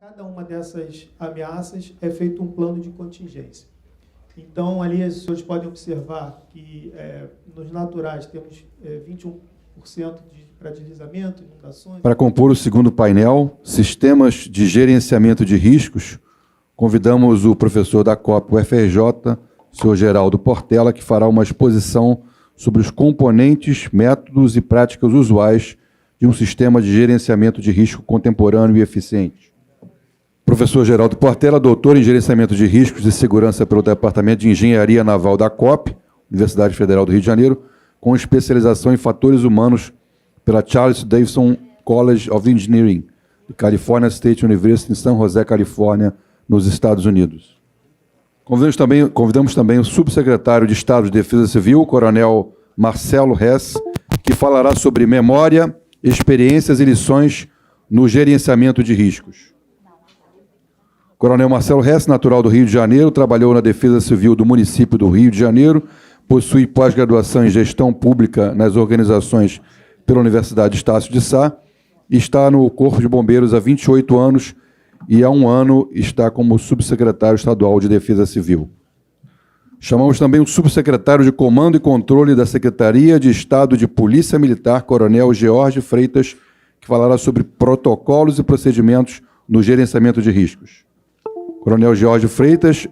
cada uma dessas ameaças é feito um plano de contingência. Então, ali, os senhores podem observar que nos naturais temos 21% para deslizamento, inundações. Para compor o segundo painel, Sistemas de Gerenciamento de Riscos, convidamos o professor da COP UFRJ, senhor Geraldo Portela, que fará uma exposição sobre os componentes, métodos e práticas usuais de um sistema de gerenciamento de risco contemporâneo e eficiente. Professor Geraldo Portela, doutor em Gerenciamento de Riscos e Segurança pelo Departamento de Engenharia Naval da COP, Universidade Federal do Rio de Janeiro, com especialização em fatores humanos pela Charles Davidson College of Engineering, de California State University, em San José, Califórnia, nos Estados Unidos. Convidamos também o subsecretário de Estado de Defesa Civil, coronel Marcelo Hess, que falará sobre memória, experiências e lições no gerenciamento de riscos. Coronel Marcelo Hess, natural do Rio de Janeiro, trabalhou na Defesa Civil do município do Rio de Janeiro, possui pós-graduação em Gestão Pública nas organizações pela Universidade Estácio de Sá, está no Corpo de Bombeiros há 28 anos e há um ano está como subsecretário estadual de Defesa Civil. Chamamos também o subsecretário de Comando e Controle da Secretaria de Estado de Polícia Militar, coronel George Freitas, que falará sobre protocolos e procedimentos no gerenciamento de riscos. Coronel George Freitas,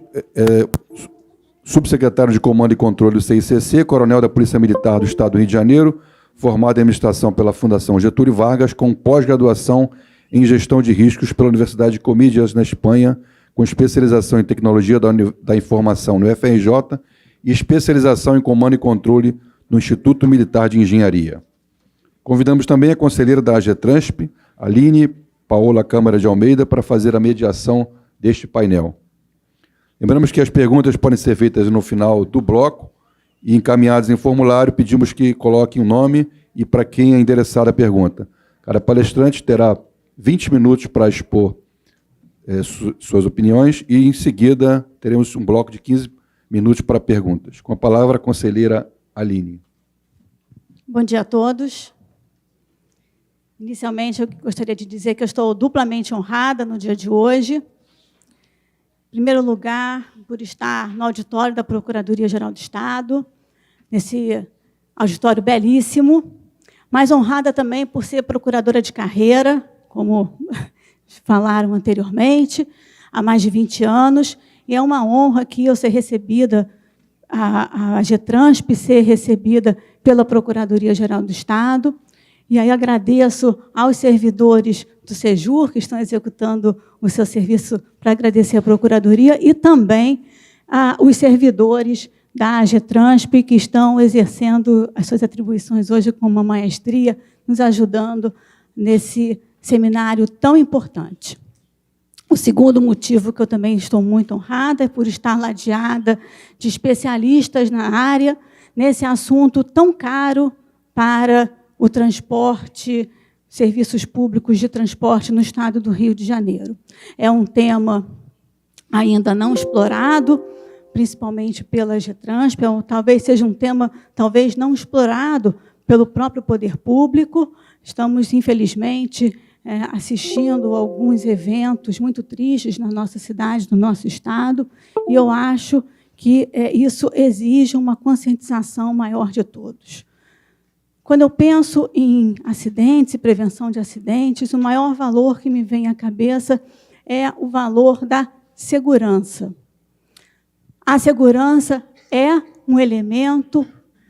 subsecretário de Comando e Controle do CICC, coronel da Polícia Militar do Estado do Rio de Janeiro, formado em administração pela Fundação Getúlio Vargas, com pós-graduação em Gestão de Riscos pela Universidade de Comillas, na Espanha, com especialização em Tecnologia da Informação no UFRJ e especialização em Comando e Controle no Instituto Militar de Engenharia. Convidamos também a conselheira da AGETRANSP, Aline Paola Câmara de Almeida, para fazer a mediação deste painel. Lembramos que as perguntas podem ser feitas no final do bloco e encaminhadas em formulário. Pedimos que coloquem o nome e para quem é endereçada a pergunta. Cada palestrante terá 20 minutos para expor suas opiniões e, em seguida, teremos um bloco de 15 minutos para perguntas. Com a palavra, a conselheira Aline. Bom dia a todos. Inicialmente, eu gostaria de dizer que eu estou duplamente honrada no dia de hoje. Em primeiro lugar, por estar no auditório da Procuradoria-Geral do Estado, nesse auditório belíssimo, mas honrada também por ser procuradora de carreira, como falaram anteriormente, há mais de 20 anos, e é uma honra aqui eu ser recebida, a AGETRANSP ser recebida pela Procuradoria-Geral do Estado, e aí agradeço aos servidores do SEJUR, que estão executando o seu serviço, para agradecer à Procuradoria, e também os servidores da AGETRANSP, que estão exercendo as suas atribuições hoje com uma maestria, nos ajudando nesse seminário tão importante. O segundo motivo que eu também estou muito honrada é por estar ladeada de especialistas na área, nesse assunto tão caro para o transporte, serviços públicos de transporte no estado do Rio de Janeiro. É um tema ainda não explorado, principalmente pela AGETRANSP, talvez seja um tema talvez não explorado pelo próprio poder público. Estamos, infelizmente, assistindo a alguns eventos muito tristes na nossa cidade, no nosso estado, e eu acho que isso exige uma conscientização maior de todos. Quando eu penso em acidentes e prevenção de acidentes, o maior valor que me vem à cabeça é o valor da segurança. A segurança é um elemento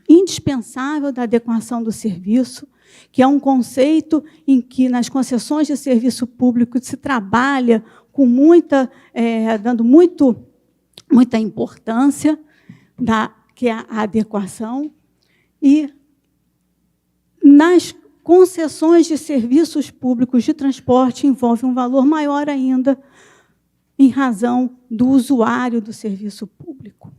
indispensável da adequação do serviço, que é um conceito em que, nas concessões de serviço público, se trabalha com dando muita importância, que é a adequação, e nas concessões de serviços públicos de transporte envolve um valor maior ainda em razão do usuário do serviço público.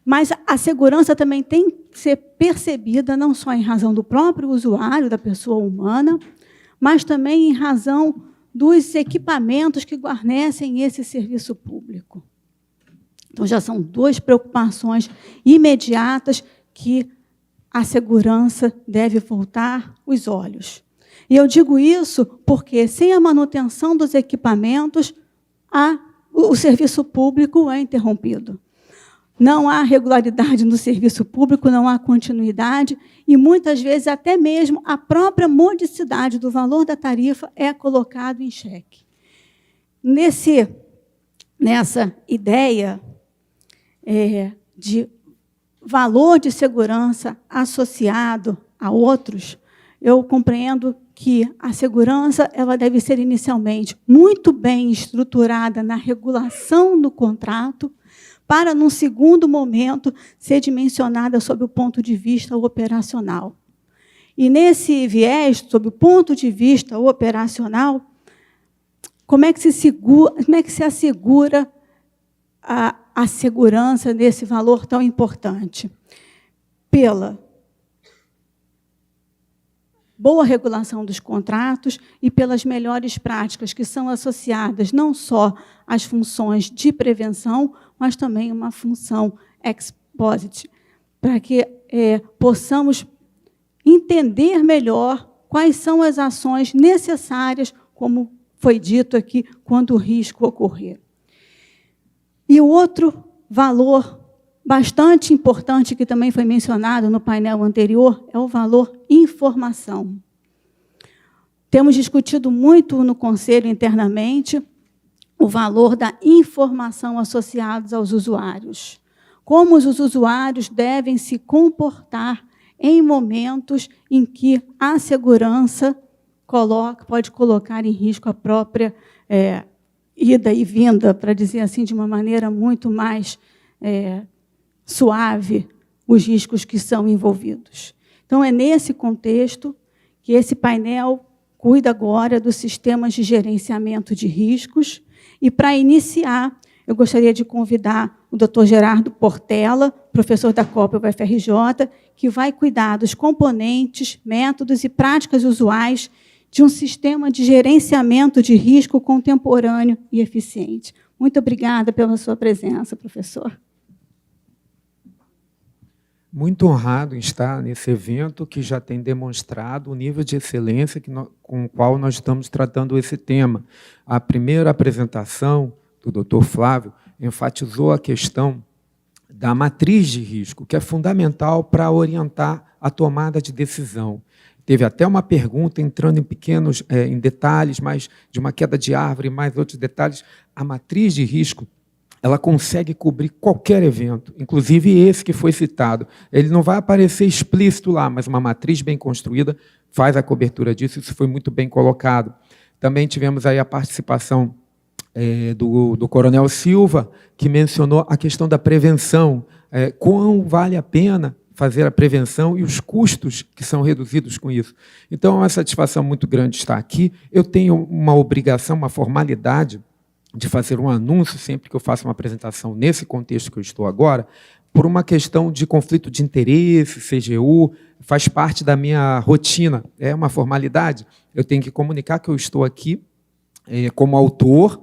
Mas a segurança também tem que ser percebida não só em razão do próprio usuário, da pessoa humana, mas também em razão dos equipamentos que guarnecem esse serviço público. Então, já são duas preocupações imediatas que a segurança deve voltar os olhos. E eu digo isso porque, sem a manutenção dos equipamentos, o serviço público é interrompido. Não há regularidade no serviço público, não há continuidade, e, muitas vezes, até mesmo a própria modicidade do valor da tarifa é colocado em xeque. Nessa ideia de valor de segurança associado a outros, eu compreendo que a segurança ela deve ser inicialmente muito bem estruturada na regulação do contrato, para, num segundo momento, ser dimensionada sob o ponto de vista operacional. E, nesse viés, sob o ponto de vista operacional, como é que se assegura a segurança desse valor tão importante? Pela boa regulação dos contratos e pelas melhores práticas que são associadas não só às funções de prevenção, mas também uma função ex post, para que possamos entender melhor quais são as ações necessárias, como foi dito aqui, quando o risco ocorrer. E o outro valor bastante importante, que também foi mencionado no painel anterior, é o valor informação. Temos discutido muito no Conselho internamente o valor da informação associada aos usuários. Como os usuários devem se comportar em momentos em que a segurança pode colocar em risco a própria ida e vinda, para dizer assim, de uma maneira muito mais suave, os riscos que são envolvidos. Então, é nesse contexto que esse painel cuida agora dos sistemas de gerenciamento de riscos. E, para iniciar, eu gostaria de convidar o Dr. Gerardo Portela, professor da COP UFRJ, que vai cuidar dos componentes, métodos e práticas usuais de um sistema de gerenciamento de risco contemporâneo e eficiente. Muito obrigada pela sua presença, professor. Muito honrado em estar nesse evento que já tem demonstrado o nível de excelência com o qual nós estamos tratando esse tema. A primeira apresentação do Dr. Flávio enfatizou a questão da matriz de risco, que é fundamental para orientar a tomada de decisão. Teve até uma pergunta entrando em detalhes, mais de uma queda de árvore, mais outros detalhes. A matriz de risco ela consegue cobrir qualquer evento, inclusive esse que foi citado. Ele não vai aparecer explícito lá, mas uma matriz bem construída faz a cobertura disso, isso foi muito bem colocado. Também tivemos aí a participação do Coronel Silva, que mencionou a questão da prevenção, quão vale a pena fazer a prevenção e os custos que são reduzidos com isso. Então, é uma satisfação muito grande estar aqui. Eu tenho uma obrigação, uma formalidade, de fazer um anúncio sempre que eu faço uma apresentação nesse contexto que eu estou agora, por uma questão de conflito de interesse, CGU, faz parte da minha rotina, é uma formalidade. Eu tenho que comunicar que eu estou aqui como autor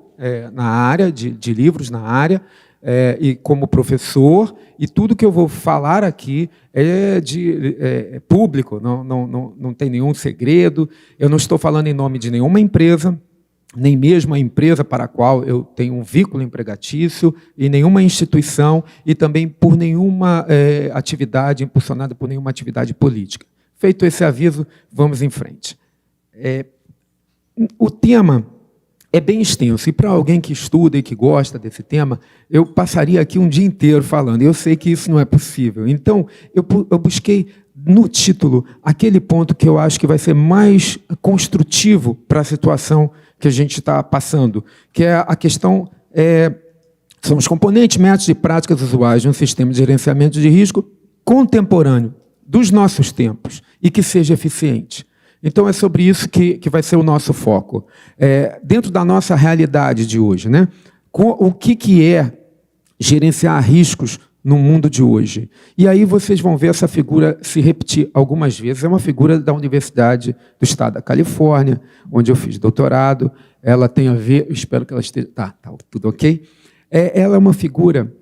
na área, de livros na área, e como professor, e tudo que eu vou falar aqui é público, não tem nenhum segredo, eu não estou falando em nome de nenhuma empresa, nem mesmo a empresa para a qual eu tenho um vínculo empregatício, e nenhuma instituição, e também por nenhuma atividade, impulsionada por nenhuma atividade política. Feito esse aviso, vamos em frente. O tema é bem extenso, e para alguém que estuda e que gosta desse tema, eu passaria aqui um dia inteiro falando, eu sei que isso não é possível. Então, eu busquei no título aquele ponto que eu acho que vai ser mais construtivo para a situação que a gente está passando, que é a questão, são os componentes, métodos e práticas usuais de um sistema de gerenciamento de risco contemporâneo, dos nossos tempos, e que seja eficiente. Então, é sobre isso que vai ser o nosso foco. Dentro da nossa realidade de hoje, né? O que é gerenciar riscos no mundo de hoje? E aí vocês vão ver essa figura se repetir algumas vezes. É uma figura da Universidade do Estado da Califórnia, onde eu fiz doutorado. Ela tem a ver, eu espero que ela esteja... Tá tudo ok? Ela é uma figura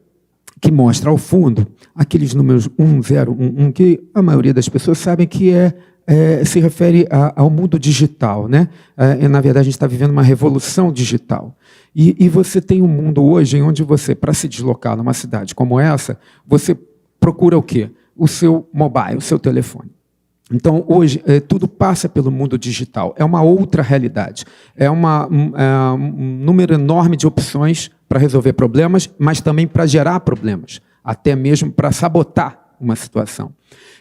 que mostra ao fundo aqueles números 1, 0, 1, 1, que a maioria das pessoas sabem que se refere ao mundo digital, né? Na verdade, a gente está vivendo uma revolução digital. E você tem um mundo hoje em onde você, para se deslocar numa cidade como essa, você procura o quê? O seu mobile, o seu telefone. Então, hoje, tudo passa pelo mundo digital. É uma outra realidade. É um número enorme de opções para resolver problemas, mas também para gerar problemas, até mesmo para sabotar uma situação.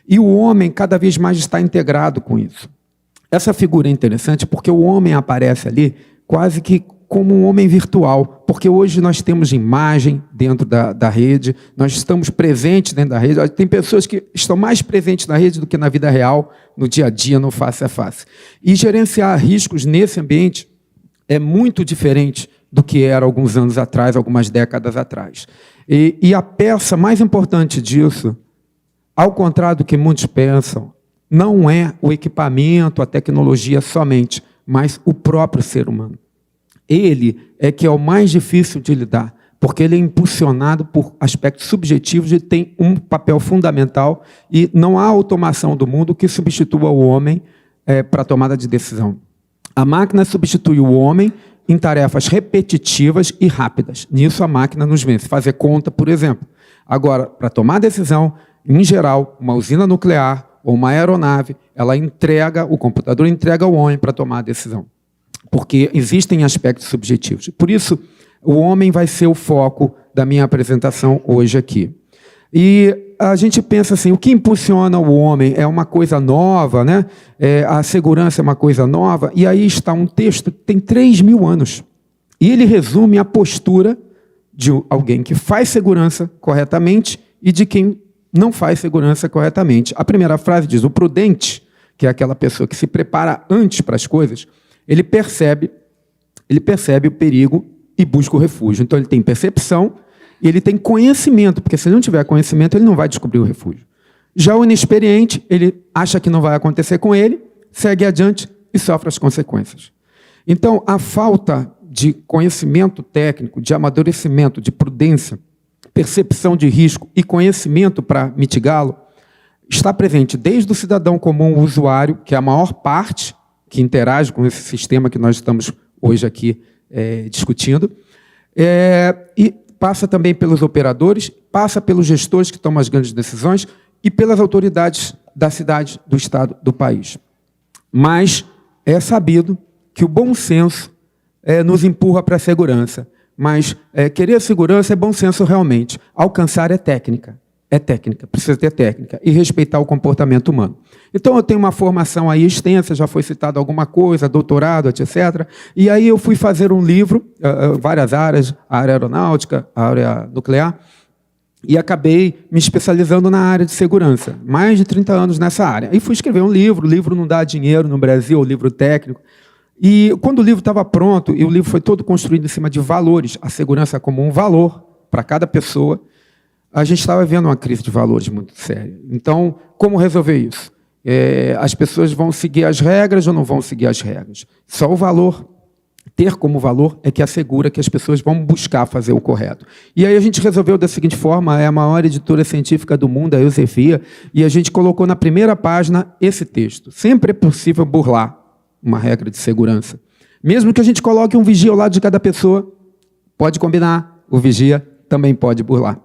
E o homem cada vez mais está integrado com isso. Essa figura é interessante porque o homem aparece ali quase que como um homem virtual, porque hoje nós temos imagem dentro da rede, nós estamos presentes dentro da rede. Tem pessoas que estão mais presentes na rede do que na vida real, no dia a dia, no face a face. E gerenciar riscos nesse ambiente é muito diferente do que era alguns anos atrás, algumas décadas atrás. E a peça mais importante disso, ao contrário do que muitos pensam, não é o equipamento, a tecnologia somente, mas o próprio ser humano. Ele é que é o mais difícil de lidar, porque ele é impulsionado por aspectos subjetivos e tem um papel fundamental, e não há automação do mundo que substitua o homem para a tomada de decisão. A máquina substitui o homem em tarefas repetitivas e rápidas. Nisso a máquina nos vence. Fazer conta, por exemplo. Agora, para tomar decisão, em geral, uma usina nuclear ou uma aeronave, o computador entrega ao homem para tomar a decisão. Porque existem aspectos subjetivos. Por isso, o homem vai ser o foco da minha apresentação hoje aqui. E a gente pensa assim, o que impulsiona o homem é uma coisa nova, né? A segurança é uma coisa nova, e aí está um texto que tem 3.000 anos. E ele resume a postura de alguém que faz segurança corretamente e de quem não faz segurança corretamente. A primeira frase diz, o prudente, que é aquela pessoa que se prepara antes para as coisas, ele percebe o perigo e busca o refúgio. Então, ele tem percepção e ele tem conhecimento, porque se ele não tiver conhecimento, ele não vai descobrir o refúgio. Já o inexperiente, ele acha que não vai acontecer com ele, segue adiante e sofre as consequências. Então, a falta de conhecimento técnico, de amadurecimento, de prudência, percepção de risco e conhecimento para mitigá-lo, está presente desde o cidadão comum, o usuário, que é a maior parte que interage com esse sistema que nós estamos hoje aqui discutindo, e passa também pelos operadores, passa pelos gestores que tomam as grandes decisões e pelas autoridades da cidade, do estado, do país. Mas é sabido que o bom senso nos empurra para a segurança, mas querer segurança é bom senso realmente. Alcançar é técnica. É técnica, precisa ter técnica e respeitar o comportamento humano. Então, eu tenho uma formação aí extensa, já foi citado alguma coisa, doutorado, etc. E aí eu fui fazer um livro, várias áreas, a área aeronáutica, a área nuclear, e acabei me especializando na área de segurança. Mais de 30 anos nessa área. E fui escrever um livro, o livro não dá dinheiro no Brasil, o livro técnico. E quando o livro estava pronto, e o livro foi todo construído em cima de valores, a segurança como um valor para cada pessoa, a gente estava vendo uma crise de valores muito séria. Então, como resolver isso? As pessoas vão seguir as regras ou não vão seguir as regras? Só o valor, ter como valor, é que assegura que as pessoas vão buscar fazer o correto. E aí a gente resolveu da seguinte forma, é a maior editora científica do mundo, a Elsevier, e a gente colocou na primeira página esse texto. Sempre é possível burlar uma regra de segurança. Mesmo que a gente coloque um vigia ao lado de cada pessoa, pode combinar, o vigia também pode burlar.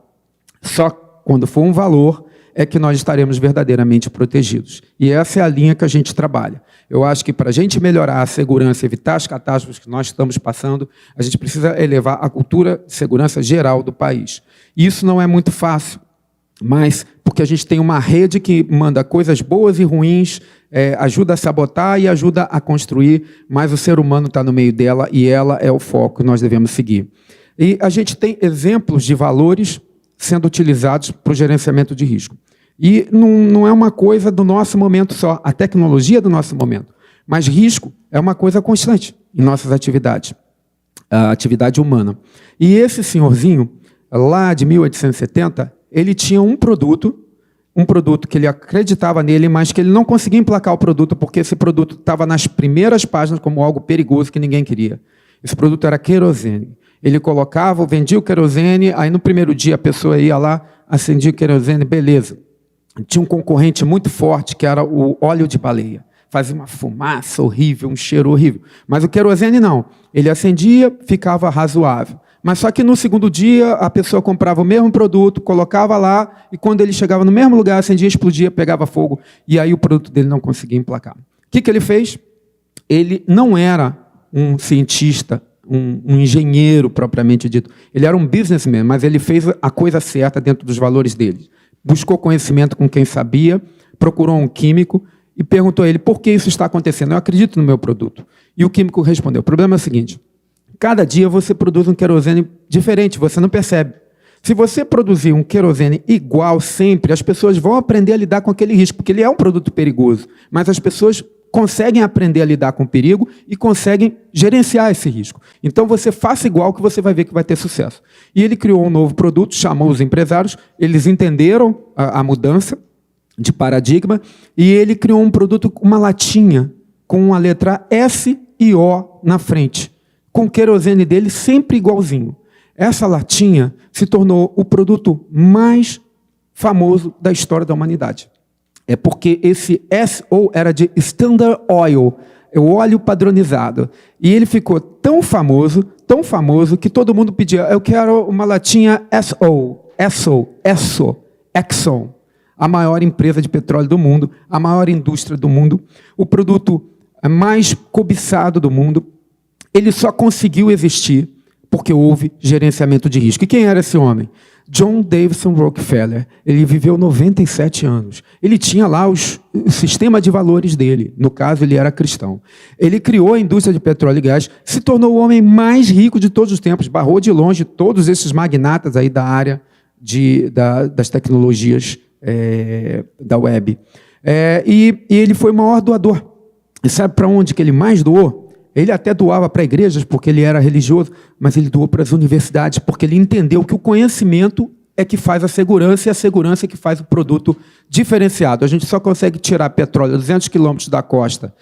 Só quando for um valor é que nós estaremos verdadeiramente protegidos. E essa é a linha que a gente trabalha. Eu acho que para a gente melhorar a segurança, evitar as catástrofes que nós estamos passando, a gente precisa elevar a cultura de segurança geral do país. E isso não é muito fácil, mas porque a gente tem uma rede que manda coisas boas e ruins, ajuda a sabotar e ajuda a construir, mas o ser humano está no meio dela e ela é o foco que nós devemos seguir. E a gente tem exemplos de valores sendo utilizados para o gerenciamento de risco. E não é uma coisa do nosso momento só, a tecnologia é do nosso momento, mas risco é uma coisa constante em nossas atividades, a atividade humana. E esse senhorzinho, lá de 1870, ele tinha um produto que ele acreditava nele, mas que ele não conseguia emplacar o produto, porque esse produto estava nas primeiras páginas como algo perigoso que ninguém queria. Esse produto era querosene. Ele colocava, vendia o querosene, aí no primeiro dia a pessoa ia lá, acendia o querosene, beleza. Tinha um concorrente muito forte, que era o óleo de baleia. Fazia uma fumaça horrível, um cheiro horrível. Mas o querosene não. Ele acendia, ficava razoável. Mas só que no segundo dia, a pessoa comprava o mesmo produto, colocava lá, e quando ele chegava no mesmo lugar, acendia, explodia, pegava fogo, e aí o produto dele não conseguia emplacar. O que ele fez? Ele não era um cientista, um engenheiro propriamente dito. Ele era um businessman, mas ele fez a coisa certa dentro dos valores dele. Buscou conhecimento com quem sabia, procurou um químico e perguntou a ele por que isso está acontecendo. Eu acredito no meu produto. E o químico respondeu, o problema é o seguinte, cada dia você produz um querosene diferente, você não percebe. Se você produzir um querosene igual sempre, as pessoas vão aprender a lidar com aquele risco, porque ele é um produto perigoso, mas as pessoas conseguem aprender a lidar com o perigo e conseguem gerenciar esse risco. Então, você faça igual que você vai ver que vai ter sucesso. E ele criou um novo produto, chamou os empresários, eles entenderam a mudança de paradigma, e ele criou um produto, uma latinha, com a letra S e O na frente, com o querosene dele sempre igualzinho. Essa latinha se tornou o produto mais famoso da história da humanidade. É porque esse SO era de Standard Oil, é o óleo padronizado. E ele ficou tão famoso, que todo mundo pedia, eu quero uma latinha Exxon, a maior empresa de petróleo do mundo, a maior indústria do mundo, o produto mais cobiçado do mundo. Ele só conseguiu existir porque houve gerenciamento de risco. E quem era esse homem? John Davison Rockefeller. Ele viveu 97 anos. Ele tinha lá o sistema de valores dele. No caso, ele era cristão. Ele criou a indústria de petróleo e gás, se tornou o homem mais rico de todos os tempos, barrou de longe todos esses magnatas aí da área das tecnologias da web. E ele foi o maior doador. E sabe para onde que ele mais doou? Ele até doava para igrejas, porque ele era religioso, mas ele doou para as universidades, porque ele entendeu que o conhecimento é que faz a segurança, e a segurança é que faz o produto diferenciado. A gente só consegue tirar petróleo a 200 quilômetros da costa,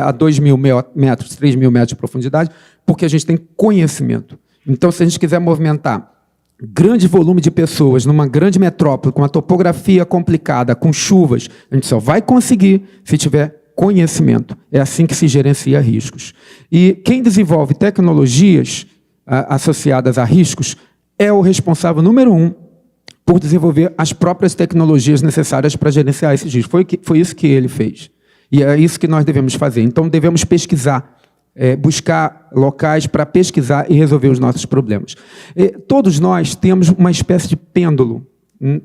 a 2.000 metros, 3.000 metros de profundidade, porque a gente tem conhecimento. Então, se a gente quiser movimentar grande volume de pessoas numa grande metrópole, com uma topografia complicada, com chuvas, a gente só vai conseguir se tiver conhecimento. É assim que se gerencia riscos. E quem desenvolve tecnologias associadas a riscos é o responsável número 1 por desenvolver as próprias tecnologias necessárias para gerenciar esses riscos. Foi isso que ele fez. E é isso que nós devemos fazer. Então, devemos pesquisar, buscar locais para pesquisar e resolver os nossos problemas. Todos nós temos uma espécie de pêndulo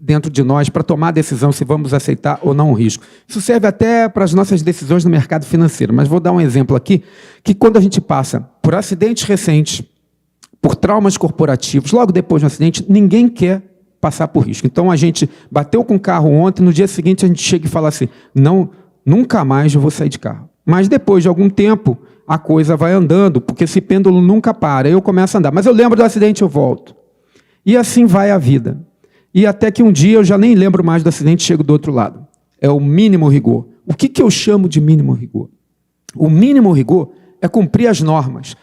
dentro de nós para tomar a decisão se vamos aceitar ou não o risco. Isso serve até para as nossas decisões no mercado financeiro, mas vou dar um exemplo aqui, que quando a gente passa por acidentes recentes, por traumas corporativos, logo depois do acidente, ninguém quer passar por risco. Então, a gente bateu com o carro ontem, no dia seguinte a gente chega e fala assim, não, nunca mais eu vou sair de carro. Mas depois de algum tempo, a coisa vai andando, porque esse pêndulo nunca para, eu começo a andar. Mas eu lembro do acidente, eu volto. E assim vai a vida. E até que um dia eu já nem lembro mais do acidente e chego do outro lado. É o mínimo rigor. O que eu chamo de mínimo rigor? O mínimo rigor é cumprir as normas.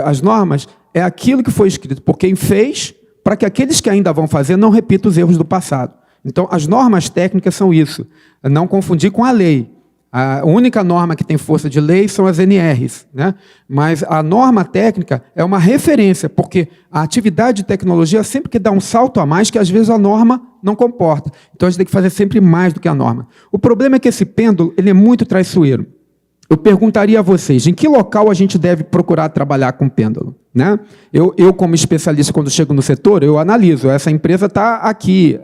As normas é aquilo que foi escrito por quem fez, para que aqueles que ainda vão fazer não repitam os erros do passado. Então, as normas técnicas são isso. Não confundir com a lei. A única norma que tem força de lei são as NRs, né? Mas a norma técnica é uma referência, porque a atividade de tecnologia sempre que dá um salto a mais, que às vezes a norma não comporta. Então a gente tem que fazer sempre mais do que a norma. O problema é que esse pêndulo ele é muito traiçoeiro. Eu perguntaria a vocês, em que local a gente deve procurar trabalhar com pêndulo? Né? Eu, como especialista, quando chego no setor, eu analiso, essa empresa está aqui.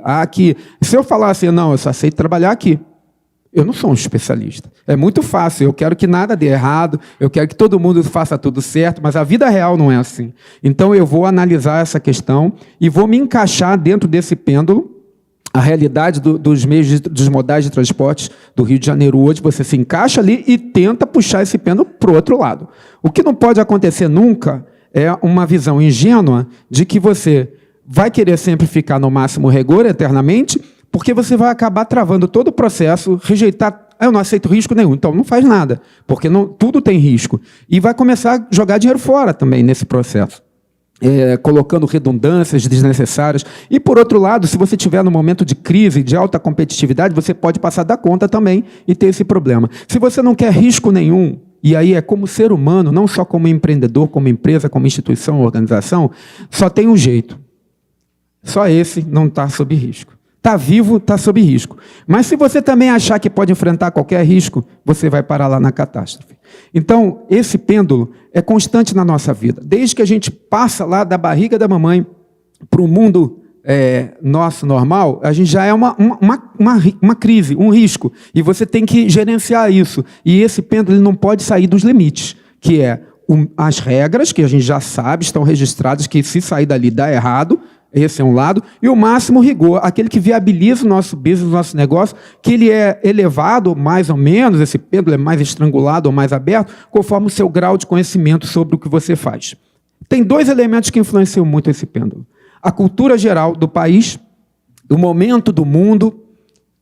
Se eu falar assim, não, eu só aceito trabalhar aqui, eu não sou um especialista. É muito fácil, eu quero que nada dê errado, eu quero que todo mundo faça tudo certo, mas a vida real não é assim. Então eu vou analisar essa questão e vou me encaixar dentro desse pêndulo. A realidade dos meios, dos modais de transporte do Rio de Janeiro hoje, você se encaixa ali e tenta puxar esse pêndulo para o outro lado. O que não pode acontecer nunca é uma visão ingênua de que você vai querer sempre ficar no máximo rigor eternamente, porque você vai acabar travando todo o processo, rejeitar, eu não aceito risco nenhum, então não faz nada, porque tudo tem risco. E vai começar a jogar dinheiro fora também nesse processo. colocando redundâncias desnecessárias. E, por outro lado, se você estiver no momento de crise, de alta competitividade, você pode passar da conta também e ter esse problema. Se você não quer risco nenhum, e aí é como ser humano, não só como empreendedor, como empresa, como instituição, organização, só tem um jeito. Só esse não está sob risco. Está vivo, está sob risco. Mas se você também achar que pode enfrentar qualquer risco, você vai parar lá na catástrofe. Então, esse pêndulo é constante na nossa vida. Desde que a gente passa lá da barriga da mamãe para o mundo nosso normal, a gente já é uma crise, um risco. E você tem que gerenciar isso. E esse pêndulo ele não pode sair dos limites, que é as regras, que a gente já sabe, estão registradas, que se sair dali dá errado. Esse é um lado, e o máximo rigor, aquele que viabiliza o nosso business, o nosso negócio, que ele é elevado, mais ou menos, esse pêndulo é mais estrangulado ou mais aberto, conforme o seu grau de conhecimento sobre o que você faz. Tem 2 elementos que influenciam muito esse pêndulo. A cultura geral do país, o momento do mundo,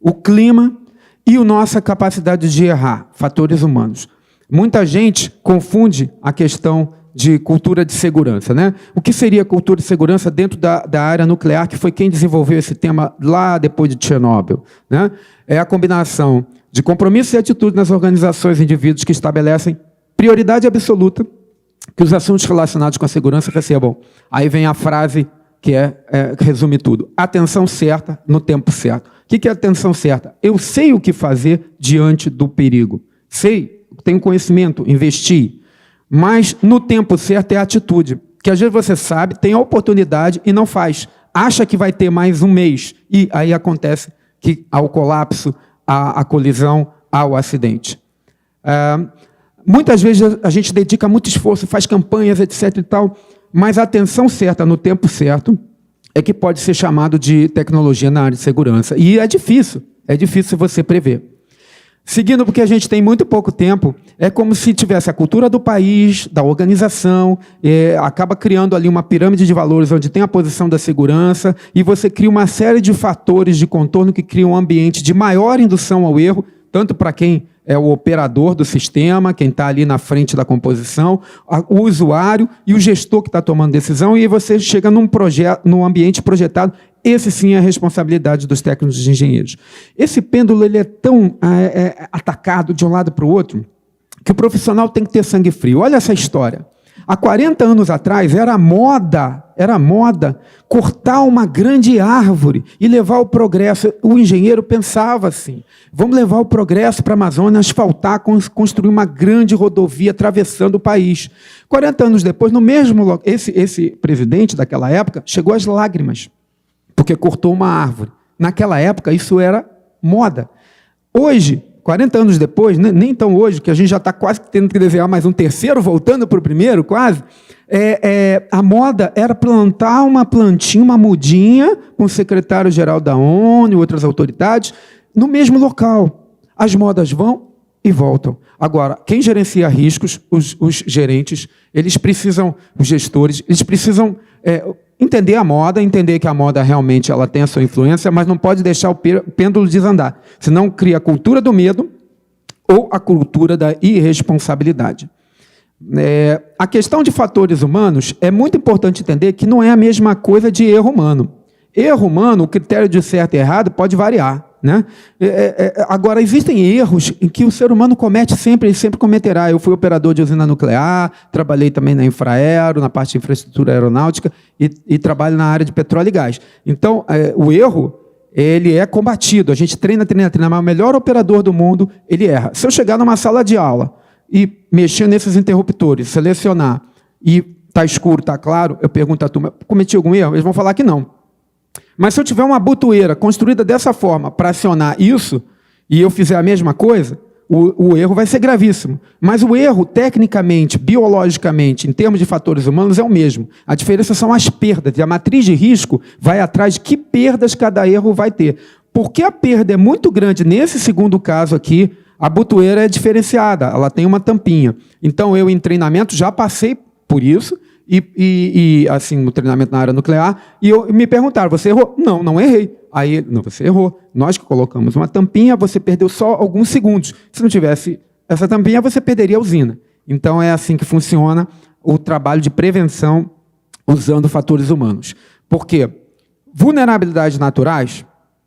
o clima e a nossa capacidade de errar, fatores humanos. Muita gente confunde a questão de cultura de segurança, né? O que seria cultura de segurança dentro da área nuclear, que foi quem desenvolveu esse tema lá depois de Chernobyl, né? É a combinação de compromisso e atitude nas organizações e indivíduos que estabelecem prioridade absoluta que os assuntos relacionados com a segurança recebam. Aí vem a frase que resume tudo. Atenção certa no tempo certo. O que é atenção certa? Eu sei o que fazer diante do perigo. Sei, tenho conhecimento, investi. Mas, no tempo certo, é a atitude. Que às vezes você sabe, tem a oportunidade e não faz. Acha que vai ter mais um mês. E aí acontece que há o colapso, há a colisão, há o acidente. Muitas vezes a gente dedica muito esforço, faz campanhas, etc. e tal, mas a atenção certa no tempo certo é que pode ser chamado de tecnologia na área de segurança. E é difícil você prever. Seguindo, porque a gente tem muito pouco tempo, é como se tivesse a cultura do país, da organização, acaba criando ali uma pirâmide de valores onde tem a posição da segurança e você cria uma série de fatores de contorno que criam um ambiente de maior indução ao erro, tanto para quem é o operador do sistema, quem está ali na frente da composição, o usuário e o gestor que está tomando decisão, e aí você chega num ambiente projetado. Esse sim é a responsabilidade dos técnicos e engenheiros. Esse pêndulo ele é tão atacado de um lado para o outro que o profissional tem que ter sangue frio. Olha essa história. Há 40 anos atrás era moda cortar uma grande árvore e levar o progresso. O engenheiro pensava assim, vamos levar o progresso para a Amazônia, asfaltar, construir uma grande rodovia atravessando o país. 40 anos depois, no mesmo esse presidente daquela época chegou às lágrimas, porque cortou uma árvore. Naquela época, isso era moda. Hoje, 40 anos depois, nem tão hoje, que a gente já está quase tendo que desenhar mais um terceiro, voltando para o primeiro, quase, a moda era plantar uma plantinha, uma mudinha, com o secretário-geral da ONU e outras autoridades, no mesmo local. As modas vão e voltam. Agora, quem gerencia riscos, os gerentes, eles precisam, os gestores, eles precisam entender a moda, entender que a moda realmente ela tem a sua influência, mas não pode deixar o pêndulo desandar, senão cria a cultura do medo ou a cultura da irresponsabilidade. A questão de fatores humanos é muito importante entender que não é a mesma coisa de erro humano. Erro humano, o critério de certo e errado pode variar, né? Agora, existem erros em que o ser humano comete sempre, ele sempre cometerá. Eu fui operador de usina nuclear, trabalhei também na Infraero, na parte de infraestrutura aeronáutica, e trabalho na área de petróleo e gás. Então, o erro, ele é combatido. A gente treina, mas o melhor operador do mundo, ele erra. Se eu chegar numa sala de aula e mexer nesses interruptores, selecionar, e está escuro, está claro, eu pergunto à turma, cometi algum erro? Eles vão falar que não. Mas se eu tiver uma botoeira construída dessa forma para acionar isso, e eu fizer a mesma coisa, o erro vai ser gravíssimo. Mas o erro, tecnicamente, biologicamente, em termos de fatores humanos, é o mesmo. A diferença são as perdas. E a matriz de risco vai atrás de que perdas cada erro vai ter. Porque a perda é muito grande, nesse segundo caso aqui, a botoeira é diferenciada, ela tem uma tampinha. Então, eu, em treinamento, já passei por isso, assim, no treinamento na área nuclear, e me perguntaram, você errou? Não, não errei. Aí, não, você errou. Nós que colocamos uma tampinha, você perdeu só alguns segundos. Se não tivesse essa tampinha, você perderia a usina. Então, é assim que funciona o trabalho de prevenção usando fatores humanos. Por quê? Vulnerabilidades naturais,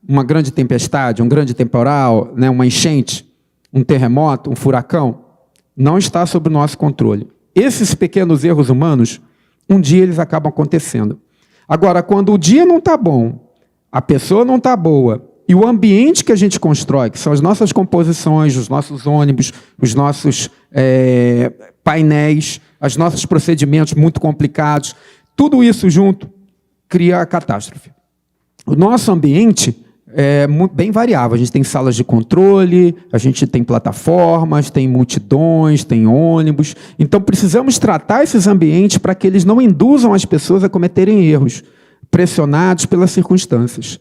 uma grande tempestade, um grande temporal, né, uma enchente, um terremoto, um furacão, não está sob o nosso controle. Esses pequenos erros humanos, um dia eles acabam acontecendo. Agora, quando o dia não está bom, a pessoa não está boa, e o ambiente que a gente constrói, que são as nossas composições, os nossos ônibus, os nossos painéis, os nossos procedimentos muito complicados, tudo isso junto cria a catástrofe. O nosso ambiente é bem variável. A gente tem salas de controle, a gente tem plataformas, tem multidões, tem ônibus. Então, precisamos tratar esses ambientes para que eles não induzam as pessoas a cometerem erros, pressionados pelas circunstâncias.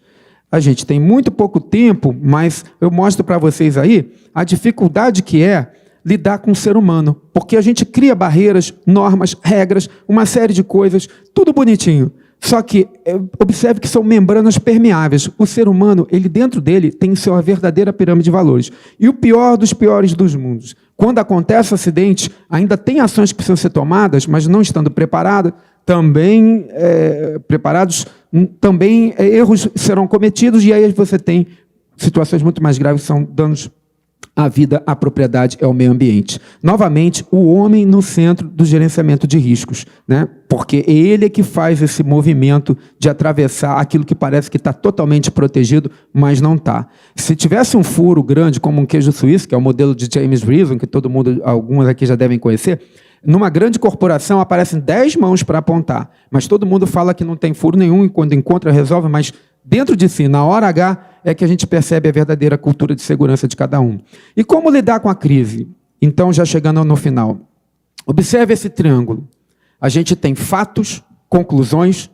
A gente tem muito pouco tempo, mas eu mostro para vocês aí a dificuldade que é lidar com o ser humano, porque a gente cria barreiras, normas, regras, uma série de coisas, tudo bonitinho. Só que, observe que são membranas permeáveis. O ser humano, ele dentro dele, tem sua verdadeira pirâmide de valores. E o pior dos piores dos mundos. Quando acontece o acidente, ainda tem ações que precisam ser tomadas, mas não estando preparados, também erros serão cometidos, e aí você tem situações muito mais graves, que são danos à vida, à propriedade e ao meio ambiente. Novamente, o homem no centro do gerenciamento de riscos, né? Porque ele é que faz esse movimento de atravessar aquilo que parece que está totalmente protegido, mas não está. Se tivesse um furo grande, como um queijo suíço, que é o modelo de James Reason, que todo mundo, alguns aqui já devem conhecer, numa grande corporação aparecem 10 mãos para apontar, mas todo mundo fala que não tem furo nenhum, e quando encontra resolve, mas dentro de si, na hora H, é que a gente percebe a verdadeira cultura de segurança de cada um. E como lidar com a crise? Então, já chegando no final. Observe esse triângulo. A gente tem fatos, conclusões,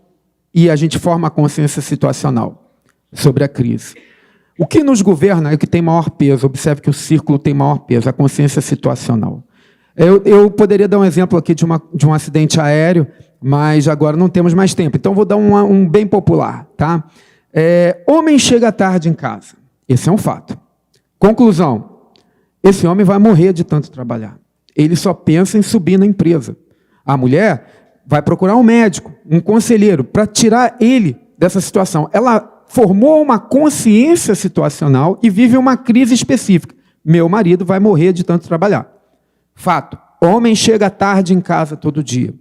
e a gente forma a consciência situacional sobre a crise. O que nos governa é o que tem maior peso. Observe que o círculo tem maior peso, a consciência situacional. Eu poderia dar um exemplo aqui de um acidente aéreo, mas agora não temos mais tempo. Então, vou dar um bem popular. Tá? Homem chega tarde em casa. Esse é um fato. Conclusão. Esse homem vai morrer de tanto trabalhar. Ele só pensa em subir na empresa. A mulher vai procurar um médico, um conselheiro, para tirar ele dessa situação. Ela formou uma consciência situacional e vive uma crise específica. Meu marido vai morrer de tanto trabalhar. Fato. Homem chega tarde em casa todo dia.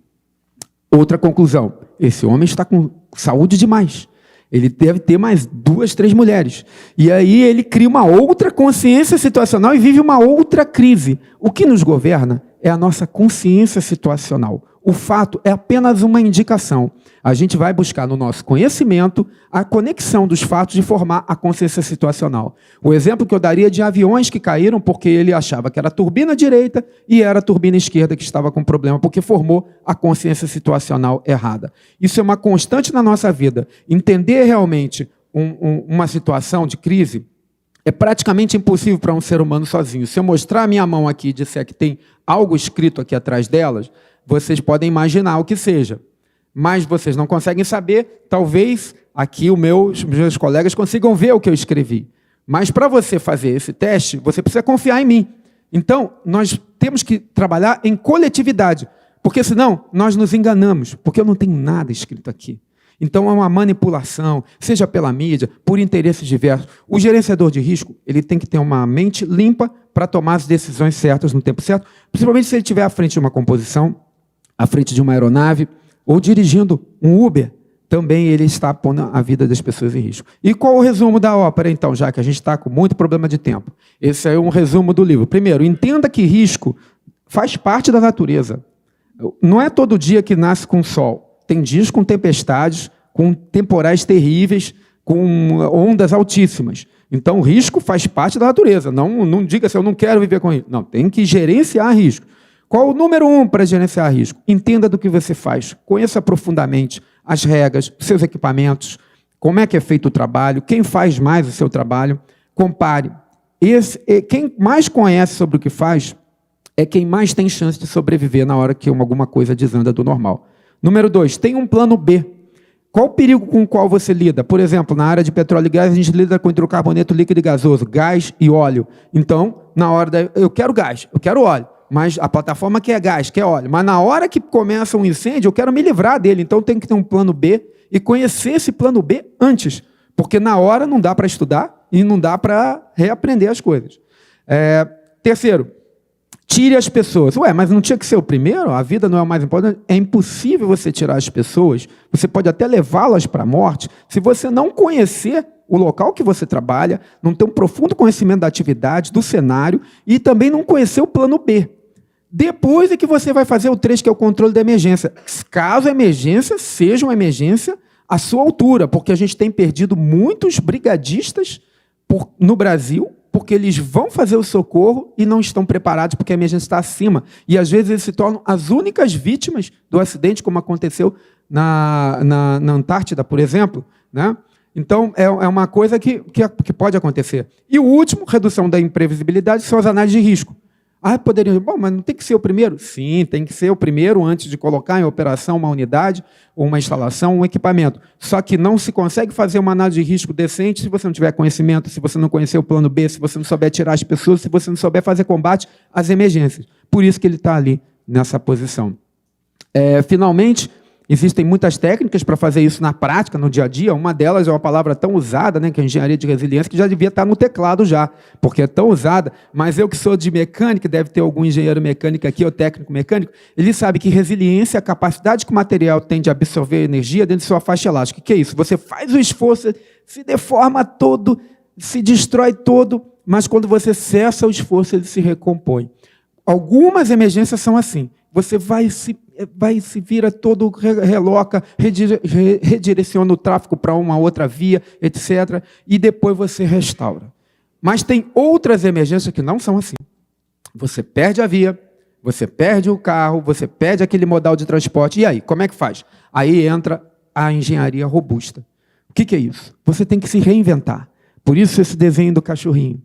Outra conclusão. Esse homem está com saúde demais. Ele deve ter mais 2, 3 mulheres. E aí ele cria uma outra consciência situacional e vive uma outra crise. O que nos governa é a nossa consciência situacional. O fato é apenas uma indicação. A gente vai buscar no nosso conhecimento a conexão dos fatos de formar a consciência situacional. O exemplo que eu daria é de aviões que caíram porque ele achava que era a turbina direita e era a turbina esquerda que estava com problema, porque formou a consciência situacional errada. Isso é uma constante na nossa vida. Entender realmente uma situação de crise é praticamente impossível para um ser humano sozinho. Se eu mostrar a minha mão aqui e disser que tem algo escrito aqui atrás delas, vocês podem imaginar o que seja. Mas vocês não conseguem saber, talvez aqui os meus colegas consigam ver o que eu escrevi. Mas para você fazer esse teste, você precisa confiar em mim. Então, nós temos que trabalhar em coletividade, porque senão nós nos enganamos, porque eu não tenho nada escrito aqui. Então, é uma manipulação, seja pela mídia, por interesses diversos. O gerenciador de risco, ele tem que ter uma mente limpa para tomar as decisões certas no tempo certo, principalmente se ele estiver à frente de uma composição, à frente de uma aeronave, ou dirigindo um Uber, também ele está pondo a vida das pessoas em risco. E qual o resumo da ópera, então, já que a gente está com muito problema de tempo? Esse é um resumo do livro. Primeiro, entenda que risco faz parte da natureza. Não é todo dia que nasce com sol. Tem dias com tempestades, com temporais terríveis, com ondas altíssimas. Então, o risco faz parte da natureza. Não diga assim, eu não quero viver com risco. Não, tem que gerenciar risco. Qual o número 1 para gerenciar risco? Entenda do que você faz. Conheça profundamente as regras, os seus equipamentos, como é que é feito o trabalho, quem faz mais o seu trabalho. Compare. Quem mais conhece sobre o que faz é quem mais tem chance de sobreviver na hora que alguma coisa desanda do normal. Número 2, tem um plano B. Qual o perigo com o qual você lida? Por exemplo, na área de petróleo e gás, a gente lida com hidrocarboneto líquido e gasoso, gás e óleo. Então, na hora eu quero gás, eu quero óleo. mas a plataforma quer gás, quer óleo. Mas na hora que começa um incêndio, eu quero me livrar dele. Então tem que ter um plano B e conhecer esse plano B antes. Porque na hora não dá para estudar e não dá para reaprender as coisas. Terceiro, tire as pessoas. Ué, mas não tinha que ser o primeiro? A vida não é o mais importante? É impossível você tirar as pessoas. Você pode até levá-las para a morte se você não conhecer o local que você trabalha, não ter um profundo conhecimento da atividade, do cenário e também não conhecer o plano B. Depois é que você vai fazer o 3, que é o controle da emergência. Caso a emergência seja uma emergência à sua altura, porque a gente tem perdido muitos brigadistas no Brasil, porque eles vão fazer o socorro e não estão preparados porque a emergência está acima. E, às vezes, eles se tornam as únicas vítimas do acidente, como aconteceu na Antártida, por exemplo, né? Então, é uma coisa que pode acontecer. E o último, redução da imprevisibilidade, são as análises de risco. Poderiam dizer, bom, mas não tem que ser o primeiro? Sim, tem que ser o primeiro antes de colocar em operação uma unidade, uma instalação, um equipamento. Só que não se consegue fazer uma análise de risco decente se você não tiver conhecimento, se você não conhecer o plano B, se você não souber tirar as pessoas, se você não souber fazer combate às emergências. Por isso que ele está ali, nessa posição. Finalmente, existem muitas técnicas para fazer isso na prática, no dia a dia. Uma delas é uma palavra tão usada, né, que é a engenharia de resiliência, que já devia estar no teclado já, porque é tão usada. Mas eu que sou de mecânica, deve ter algum engenheiro mecânico aqui, ou técnico mecânico, ele sabe que resiliência é a capacidade que o material tem de absorver energia dentro de sua faixa elástica. O que é isso? Você faz o esforço, se deforma todo, se destrói todo, mas quando você cessa o esforço, ele se recompõe. Algumas emergências são assim. Você vai se vira todo, reloca, redireciona o tráfego para uma outra via, etc. E depois você restaura. Mas tem outras emergências que não são assim. Você perde a via, você perde o carro, você perde aquele modal de transporte. E aí, como é que faz? Aí entra a engenharia robusta. O que é isso? Você tem que se reinventar. Por isso esse desenho do cachorrinho.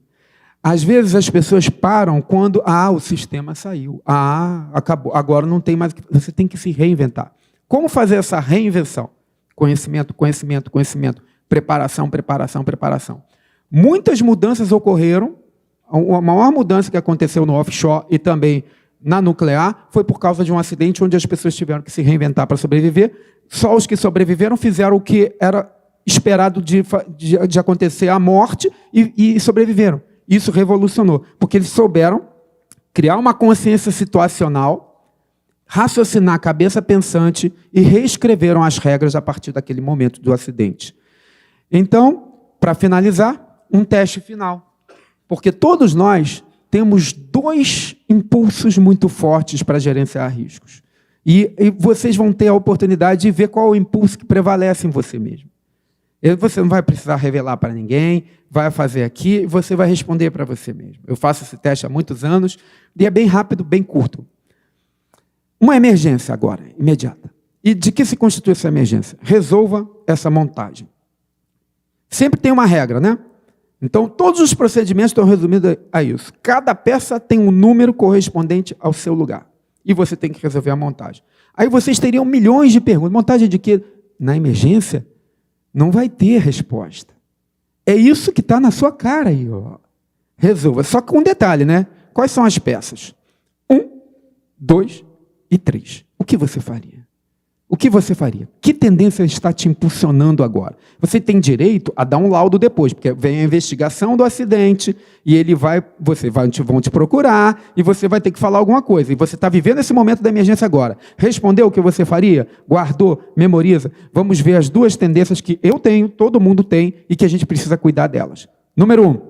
Às vezes as pessoas param quando o sistema saiu. Acabou. Agora não tem mais. Você tem que se reinventar. Como fazer essa reinvenção? Conhecimento, conhecimento, conhecimento. Preparação, preparação, preparação. Muitas mudanças ocorreram. A maior mudança que aconteceu no offshore e também na nuclear foi por causa de um acidente onde as pessoas tiveram que se reinventar para sobreviver. Só os que sobreviveram fizeram o que era esperado de acontecer, a morte, e sobreviveram. Isso revolucionou, porque eles souberam criar uma consciência situacional, raciocinar a cabeça pensante e reescreveram as regras a partir daquele momento do acidente. Então, para finalizar, um teste final. Porque todos nós temos 2 impulsos muito fortes para gerenciar riscos. E vocês vão ter a oportunidade de ver qual é o impulso que prevalece em você mesmo. Você não vai precisar revelar para ninguém, vai fazer aqui, você vai responder para você mesmo. Eu faço esse teste há muitos anos e é bem rápido, bem curto. Uma emergência agora, imediata. E de que se constitui essa emergência? Resolva essa montagem. Sempre tem uma regra, né? Então, todos os procedimentos estão resumidos a isso. Cada peça tem um número correspondente ao seu lugar. E você tem que resolver a montagem. Aí vocês teriam milhões de perguntas. Montagem de quê? Na emergência, não vai ter resposta. É isso que está na sua cara aí. Ó. Resolva. Só com um detalhe, né? Quais são as peças? 1, 2 e 3. O que você faria? O que você faria? Que tendência está te impulsionando agora? Você tem direito a dar um laudo depois, porque vem a investigação do acidente e vão te procurar e você vai ter que falar alguma coisa. E você está vivendo esse momento da emergência agora. Respondeu o que você faria? Guardou? Memoriza? Vamos ver as 2 tendências que eu tenho, todo mundo tem e que a gente precisa cuidar delas. Número 1,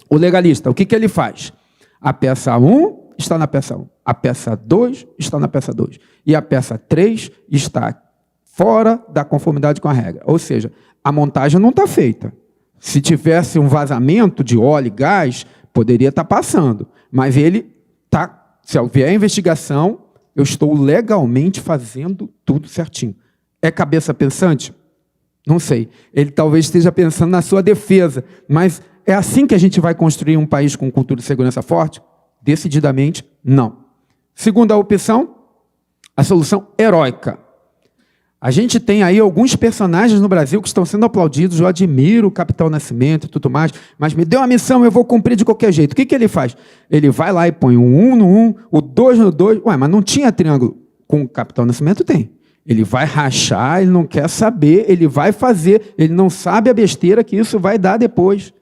o legalista. O que ele faz? A peça 1 está na peça 1. A peça 2 está na peça 2. E a peça 3 está fora da conformidade com a regra. Ou seja, a montagem não está feita. Se tivesse um vazamento de óleo e gás, poderia estar passando. Mas ele está... Se houver a investigação, eu estou legalmente fazendo tudo certinho. É cabeça pensante? Não sei. Ele talvez esteja pensando na sua defesa. Mas é assim que a gente vai construir um país com cultura de segurança forte? Decididamente, não. Segunda opção, a solução heróica. A gente tem aí alguns personagens no Brasil que estão sendo aplaudidos. Eu admiro o Capitão Nascimento e tudo mais, mas me deu uma missão, eu vou cumprir de qualquer jeito. O que ele faz? Ele vai lá e põe o 1 no 1, o 2 no 2. Ué, mas não tinha triângulo. Com o Capitão Nascimento tem. Ele vai rachar, ele não quer saber, ele vai fazer, ele não sabe a besteira que isso vai dar depois.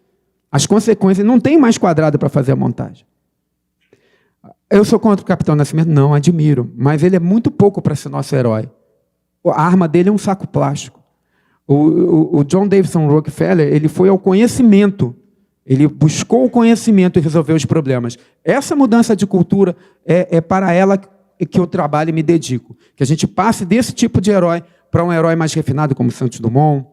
As consequências, não tem mais quadrado para fazer a montagem. Eu sou contra o Capitão Nascimento? Não, admiro, mas ele é muito pouco para ser nosso herói. A arma dele é um saco plástico. O John Davison Rockefeller, ele foi ao conhecimento, ele buscou o conhecimento e resolveu os problemas. Essa mudança de cultura é para ela que eu trabalho e me dedico. Que a gente passe desse tipo de herói para um herói mais refinado, como Santos Dumont,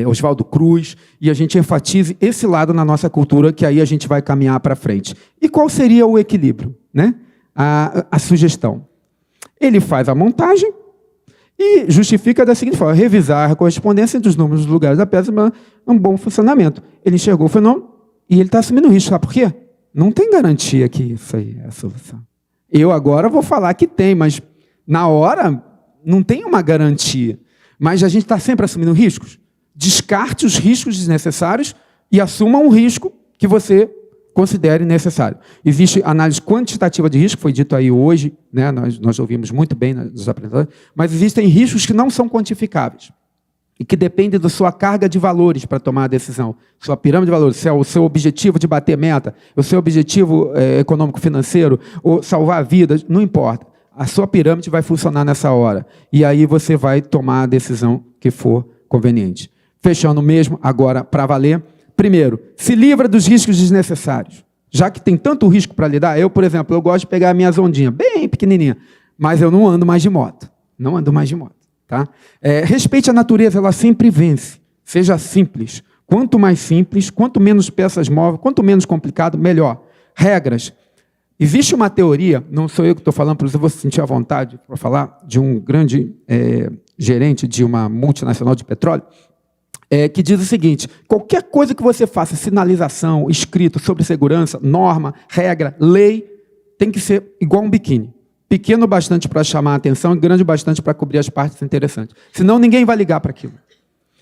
Oswaldo Cruz, e a gente enfatize esse lado na nossa cultura, que aí a gente vai caminhar para frente. E qual seria o equilíbrio, né? A sugestão. Ele faz a montagem e justifica da seguinte forma: revisar a correspondência entre os números dos lugares da peça é um bom funcionamento. Ele enxergou o fenômeno e ele está assumindo o risco. Sabe por quê? Não tem garantia que isso aí é a solução. Eu agora vou falar que tem, mas na hora não tem uma garantia. Mas a gente está sempre assumindo riscos. Descarte os riscos desnecessários e assuma um risco que você considere necessário. Existe análise quantitativa de risco, foi dito aí hoje, né? Nós ouvimos muito bem nos apresentadores, mas existem riscos que não são quantificáveis e que dependem da sua carga de valores para tomar a decisão. Sua pirâmide de valores, se é o seu objetivo de bater meta, o seu objetivo econômico-financeiro, ou salvar vidas, não importa. A sua pirâmide vai funcionar nessa hora. E aí você vai tomar a decisão que for conveniente. Fechando mesmo, agora para valer. Primeiro, se livra dos riscos desnecessários. Já que tem tanto risco para lidar, eu, por exemplo, eu gosto de pegar a minha ondinha, bem pequenininha, mas eu não ando mais de moto. Não ando mais de moto. Tá? Respeite a natureza, ela sempre vence. Seja simples. Quanto mais simples, quanto menos peças móveis, quanto menos complicado, melhor. Regras. Existe uma teoria, não sou eu que estou falando, por isso eu vou sentir a vontade para falar, de um grande gerente de uma multinacional de petróleo, que diz o seguinte: qualquer coisa que você faça, sinalização, escrito sobre segurança, norma, regra, lei, tem que ser igual um biquíni. Pequeno bastante para chamar a atenção e grande bastante para cobrir as partes interessantes. Senão ninguém vai ligar para aquilo.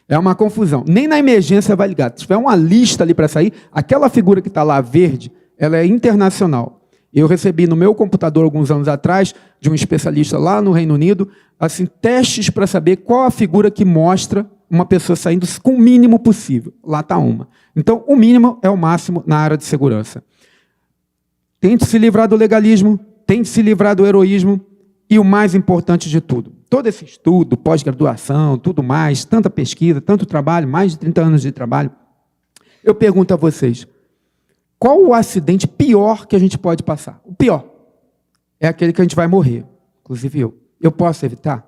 É uma confusão. Nem na emergência vai ligar. Se tiver uma lista ali para sair, aquela figura que está lá verde, ela é internacional. Eu recebi no meu computador, alguns anos atrás, de um especialista lá no Reino Unido, assim, testes para saber qual a figura que mostra uma pessoa saindo com o mínimo possível. Lá está uma. Então, o mínimo é o máximo na área de segurança. Tente se livrar do legalismo, tente se livrar do heroísmo e o mais importante de tudo, todo esse estudo, pós-graduação, tudo mais, tanta pesquisa, tanto trabalho, mais de 30 anos de trabalho, eu pergunto a vocês, qual o acidente pior que a gente pode passar? O pior é aquele que a gente vai morrer, inclusive eu. Eu posso evitar?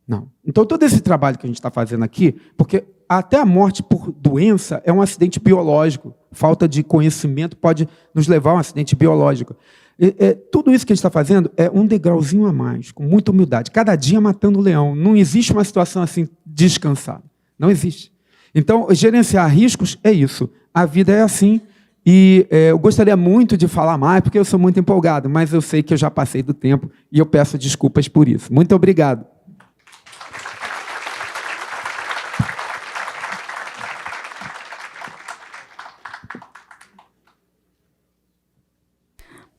Não. Então, todo esse trabalho que a gente está fazendo aqui, porque até a morte por doença é um acidente biológico, falta de conhecimento pode nos levar a um acidente biológico. Tudo isso que a gente está fazendo é um degrauzinho a mais, com muita humildade. Cada dia matando o leão. Não existe uma situação assim descansada. Não existe. Então, gerenciar riscos é isso. A vida é assim. E eu gostaria muito de falar mais, porque eu sou muito empolgado, mas eu sei que eu já passei do tempo e eu peço desculpas por isso. Muito obrigado.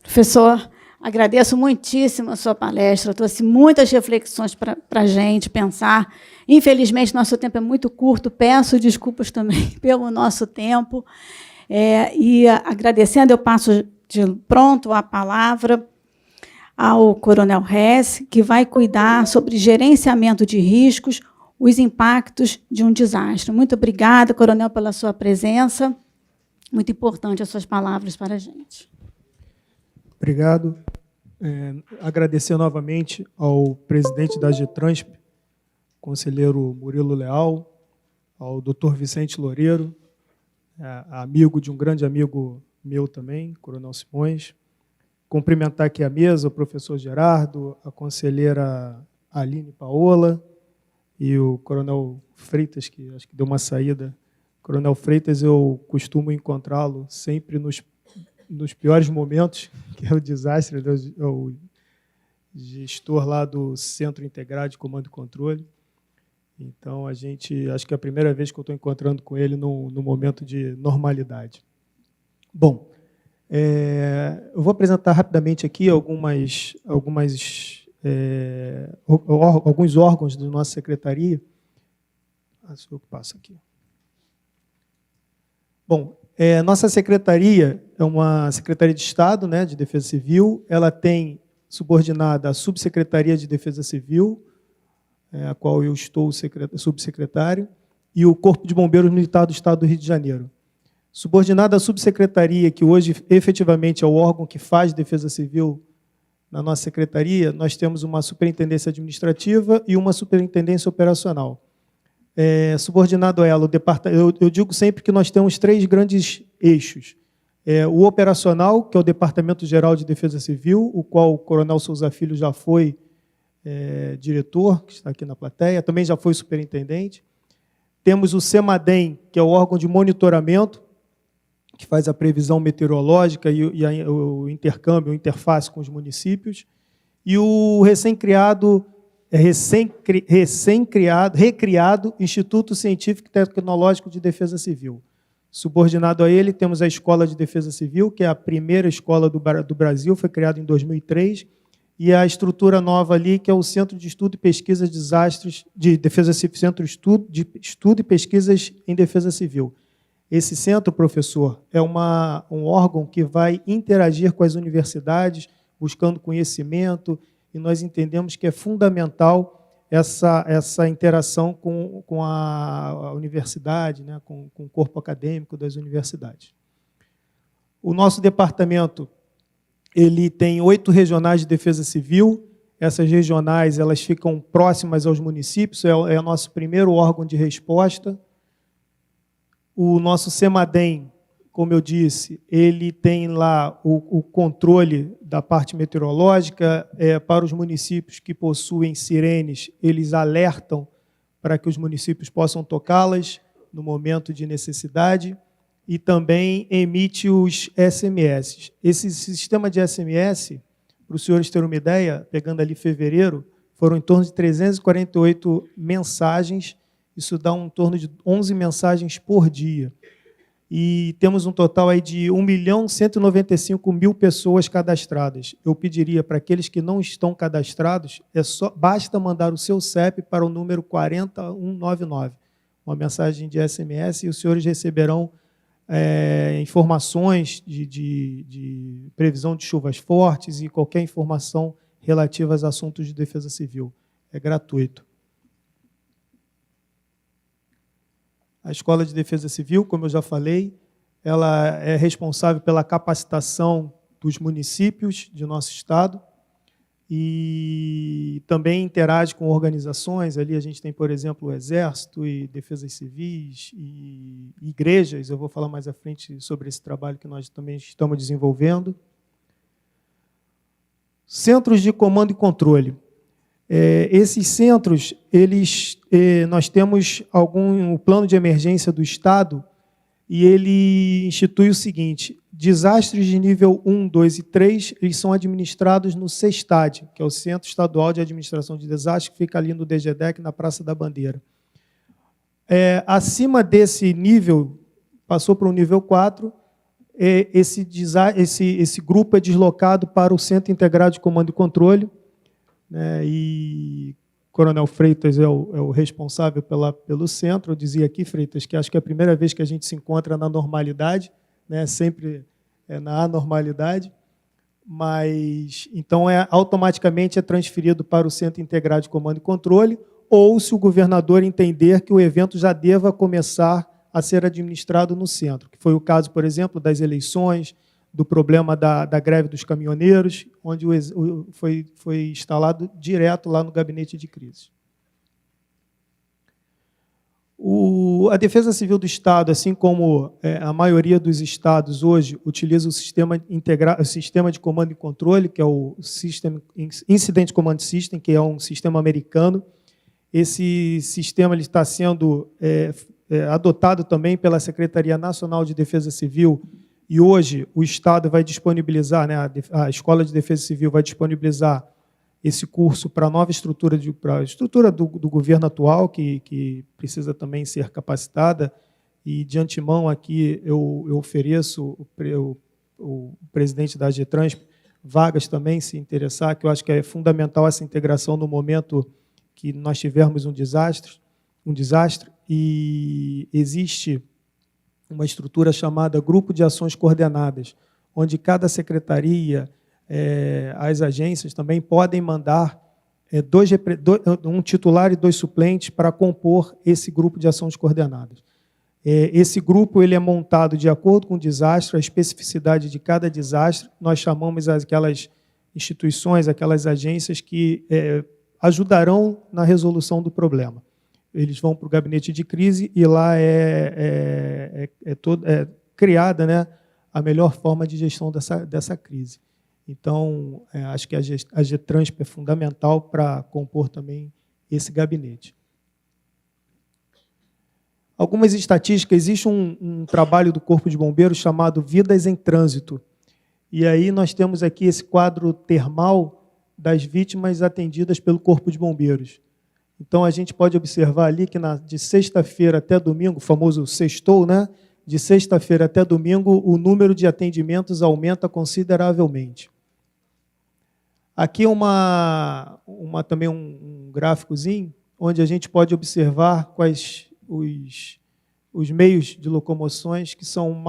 Professor, agradeço muitíssimo a sua palestra, trouxe muitas reflexões para a gente pensar. Infelizmente, nosso tempo é muito curto, peço desculpas também pelo nosso tempo. E agradecendo, eu passo de pronto a palavra ao Coronel Hess, que vai cuidar sobre gerenciamento de riscos, os impactos de um desastre. Muito obrigada, Coronel, pela sua presença. Muito importante as suas palavras para a gente. Obrigado. Agradecer novamente ao presidente da GETRANSP, conselheiro Murilo Leal, ao doutor Vicente Loureiro, amigo de um grande amigo meu também, Coronel Simões. Cumprimentar aqui a mesa, o professor Gerardo, a conselheira Aline Paola e o Coronel Freitas, que acho que deu uma saída. Coronel Freitas, eu costumo encontrá-lo sempre nos piores momentos, que é o desastre, é o gestor lá do Centro Integrado de Comando e Controle. Então, acho que é a primeira vez que eu estou encontrando com ele no momento de normalidade. Bom, eu vou apresentar rapidamente aqui alguns órgãos da nossa secretaria. Deixa eu passar aqui. Bom, nossa secretaria é uma secretaria de Estado, né, de Defesa Civil. Ela tem subordinada a Subsecretaria de Defesa Civil, a qual eu estou subsecretário, e o Corpo de Bombeiros Militar do Estado do Rio de Janeiro. Subordinada à subsecretaria, que hoje efetivamente é o órgão que faz defesa civil na nossa secretaria, nós temos uma superintendência administrativa e uma superintendência operacional. Subordinado a ela, o departamento, eu digo sempre que nós temos 3 grandes eixos. O operacional, que é o Departamento Geral de Defesa Civil, o qual o Coronel Souza Filho já foi diretor, que está aqui na plateia, também já foi superintendente. Temos o CEMADEM, que é o órgão de monitoramento, que faz a previsão meteorológica e o intercâmbio, a interface com os municípios. E o recriado Instituto Científico e Tecnológico de Defesa Civil. Subordinado a ele, temos a Escola de Defesa Civil, que é a primeira escola do Brasil, foi criada em 2003, e a estrutura nova ali, que é o Centro de Estudo e Pesquisa de Desastres, de Defesa Civil, Centro de Estudo e Pesquisas em Defesa Civil. Esse centro, professor, é um órgão que vai interagir com as universidades, buscando conhecimento, e nós entendemos que é fundamental essa interação com a universidade, né, com o corpo acadêmico das universidades. O nosso departamento ele tem 8 regionais de defesa civil. Essas regionais elas ficam próximas aos municípios, é o nosso primeiro órgão de resposta. O nosso CEMADEM, como eu disse, ele tem lá o controle da parte meteorológica. Para os municípios que possuem sirenes, eles alertam para que os municípios possam tocá-las no momento de necessidade, e também emite os SMS. Esse sistema de SMS, para os senhores terem uma ideia, pegando ali fevereiro, foram em torno de 348 mensagens, isso dá em torno de 11 mensagens por dia. E temos um total aí de 1.195.000 pessoas cadastradas. Eu pediria para aqueles que não estão cadastrados, basta mandar o seu CEP para o número 40199, uma mensagem de SMS, e os senhores receberão informações de previsão de chuvas fortes e qualquer informação relativa aos assuntos de defesa civil. É gratuito. A Escola de Defesa Civil, como eu já falei, ela é responsável pela capacitação dos municípios de nosso estado e também interage com organizações. Ali a gente tem, por exemplo, o Exército e Defesas Civis e igrejas. Eu vou falar mais à frente sobre esse trabalho que nós também estamos desenvolvendo. Centros de comando e controle. Esses centros, nós temos o plano de emergência do Estado, e ele institui o seguinte: desastres de nível 1, 2 e 3, eles são administrados no CESTAD, que é o Centro Estadual de Administração de Desastres, que fica ali no DGDEC, na Praça da Bandeira. Acima desse nível, passou para o nível 4, esse grupo é deslocado para o Centro Integrado de Comando e Controle, né, e o Coronel Freitas é o responsável pelo centro. Eu dizia aqui, Freitas, que acho que é a primeira vez que a gente se encontra na normalidade, né, sempre na anormalidade, mas então automaticamente é transferido para o Centro Integrado de Comando e Controle, ou se o governador entender que o evento já deva começar a ser administrado no centro, que foi o caso, por exemplo, das eleições, do problema da greve dos caminhoneiros, onde foi instalado direto lá no gabinete de crise. A Defesa Civil do Estado, assim como a maioria dos estados hoje, utiliza o sistema de comando e controle, que é o Incident Command System, que é um sistema americano. Esse sistema ele está sendo adotado também pela Secretaria Nacional de Defesa Civil, e hoje o Estado vai disponibilizar, né, a Escola de Defesa Civil vai disponibilizar esse curso para a nova estrutura, para a estrutura do governo atual, que precisa também ser capacitada, e de antemão aqui eu ofereço o presidente da AGETRANSP vagas também, se interessar, que eu acho que é fundamental essa integração no momento que nós tivermos um desastre, e existe uma estrutura chamada Grupo de Ações Coordenadas, onde cada secretaria, as agências também podem mandar um titular e 2 suplentes para compor esse grupo de ações coordenadas. Esse grupo ele é montado de acordo com o desastre, a especificidade de cada desastre. Nós chamamos aquelas instituições, aquelas agências que ajudarão na resolução do problema. Eles vão para o gabinete de crise e lá é criada, né, a melhor forma de gestão dessa crise. Então, acho que a AGETRANSP é fundamental para compor também esse gabinete. Algumas estatísticas, existe um trabalho do Corpo de Bombeiros chamado Vidas em Trânsito. E aí nós temos aqui esse quadro termal das vítimas atendidas pelo Corpo de Bombeiros. Então, a gente pode observar ali que de sexta-feira até domingo, o famoso sextou, né? De sexta-feira até domingo, o número de atendimentos aumenta consideravelmente. Aqui também um gráficozinho, onde a gente pode observar quais os meios de locomoções que são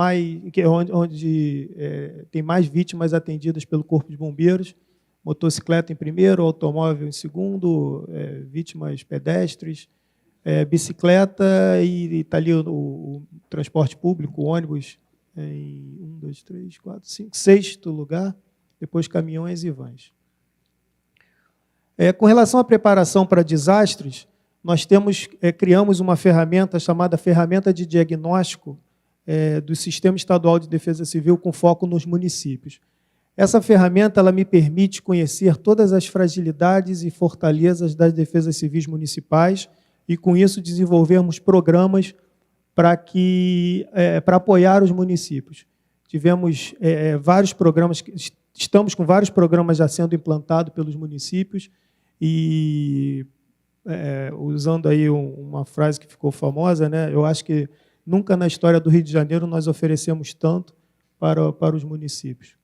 onde tem mais vítimas atendidas pelo Corpo de Bombeiros. Motocicleta em primeiro, automóvel em segundo, vítimas pedestres, bicicleta e está ali o transporte público, o ônibus, em 1, 2, 3, 4, 5, sexto lugar, depois caminhões e vans. Com relação à preparação para desastres, nós criamos uma ferramenta chamada Ferramenta de Diagnóstico do Sistema Estadual de Defesa Civil com foco nos municípios. Essa ferramenta ela me permite conhecer todas as fragilidades e fortalezas das defesas civis municipais e, com isso, desenvolvermos programas para apoiar os municípios. Tivemos vários programas, estamos com vários programas já sendo implantados pelos municípios e, usando aí uma frase que ficou famosa, né, eu acho que nunca na história do Rio de Janeiro nós oferecemos tanto para os municípios.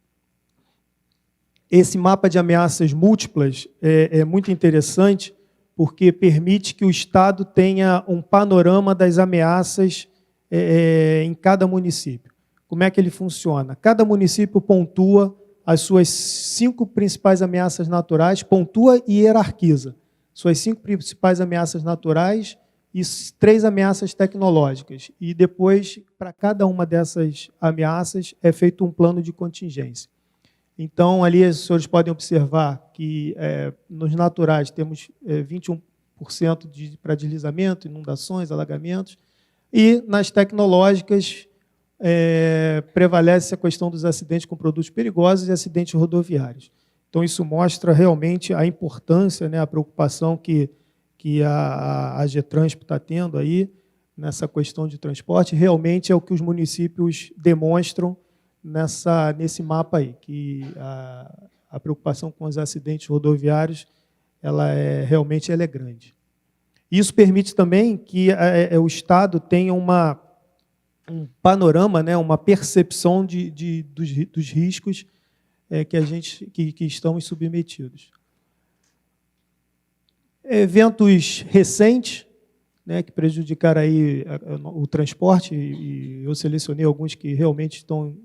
Esse mapa de ameaças múltiplas é muito interessante porque permite que o Estado tenha um panorama das ameaças em cada município. Como é que ele funciona? Cada município pontua as suas 5 principais ameaças naturais, pontua e hierarquiza suas 5 principais ameaças naturais e 3 ameaças tecnológicas. E depois, para cada uma dessas ameaças, é feito um plano de contingência. Então, ali os senhores podem observar que nos naturais temos 21% para deslizamento, inundações, alagamentos, e nas tecnológicas prevalece a questão dos acidentes com produtos perigosos e acidentes rodoviários. Então, isso mostra realmente a importância, né, a preocupação que a AGETRANSP está tendo aí nessa questão de transporte. Realmente é o que os municípios demonstram nesse mapa aí, que a preocupação com os acidentes rodoviários realmente é grande. Isso permite também que o Estado tenha um panorama, né, uma percepção dos riscos que estamos submetidos. Eventos recentes, né, que prejudicaram aí o transporte, e eu selecionei alguns que realmente estão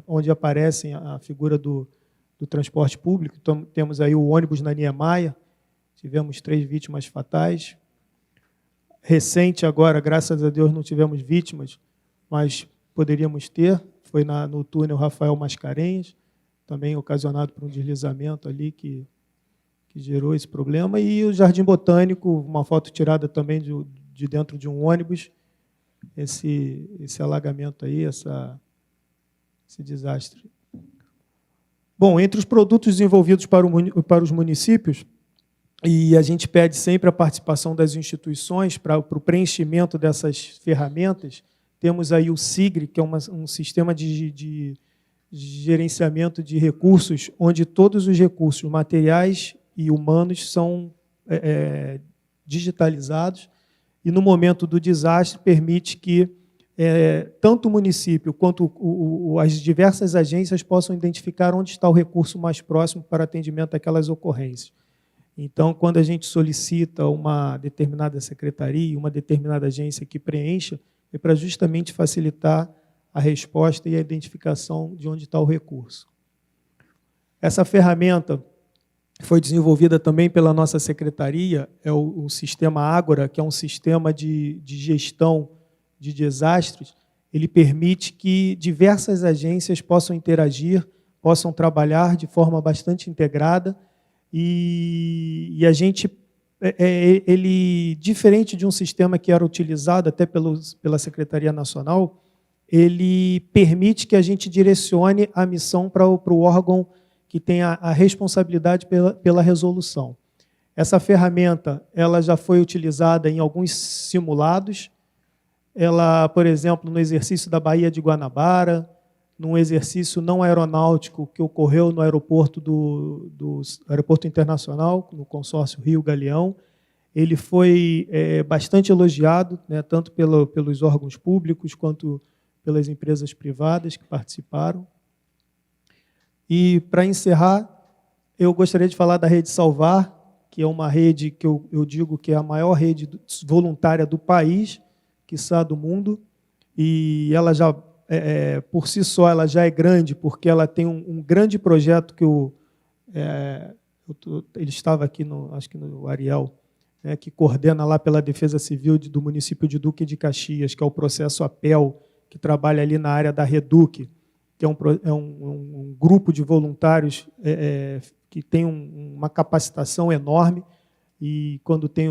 onde aparecem a figura do transporte público. Então, temos aí o ônibus na Niemeyer, tivemos 3 vítimas fatais. Recente agora, graças a Deus, não tivemos vítimas, mas poderíamos ter, foi no túnel Rafael Mascarenhas, também ocasionado por um deslizamento ali que gerou esse problema, e o Jardim Botânico, uma foto tirada também de dentro de um ônibus, esse alagamento aí, esse desastre. Bom, entre os produtos desenvolvidos para os municípios, e a gente pede sempre a participação das instituições para o preenchimento dessas ferramentas, temos aí o SIGRE, que é um sistema de gerenciamento de recursos, onde todos os recursos materiais e humanos são digitalizados, e, no momento do desastre, permite que tanto o município quanto as diversas agências possam identificar onde está o recurso mais próximo para atendimento àquelas ocorrências. Então, quando a gente solicita uma determinada secretaria, uma determinada agência que preencha, é para justamente facilitar a resposta e a identificação de onde está o recurso. Essa ferramenta foi desenvolvida também pela nossa secretaria, é o sistema Ágora, que é um sistema de gestão de desastres. Ele permite que diversas agências possam interagir, possam trabalhar de forma bastante integrada, e a gente, ele, diferente de um sistema que era utilizado até pela Secretaria Nacional, ele permite que a gente direcione a missão para o órgão que tem a responsabilidade pela resolução. Essa ferramenta ela já foi utilizada em alguns simulados. Ela, por exemplo, no exercício da Baía de Guanabara, num exercício não aeronáutico que ocorreu no aeroporto do Aeroporto Internacional, no consórcio Rio Galeão, ele foi bastante elogiado, né, tanto pelos órgãos públicos quanto pelas empresas privadas que participaram. E, para encerrar, eu gostaria de falar da Rede Salvar, que é uma rede que eu digo que é a maior rede voluntária do país, quiçá do mundo, e ela já, por si só, ela já é grande, porque ela tem um grande projeto que ele estava aqui, acho que no Ariel, né, que coordena lá pela Defesa Civil do município de Duque de Caxias, que é o processo APEL, que trabalha ali na área da REDUC, que é um grupo de voluntários que tem uma capacitação enorme, e quando tem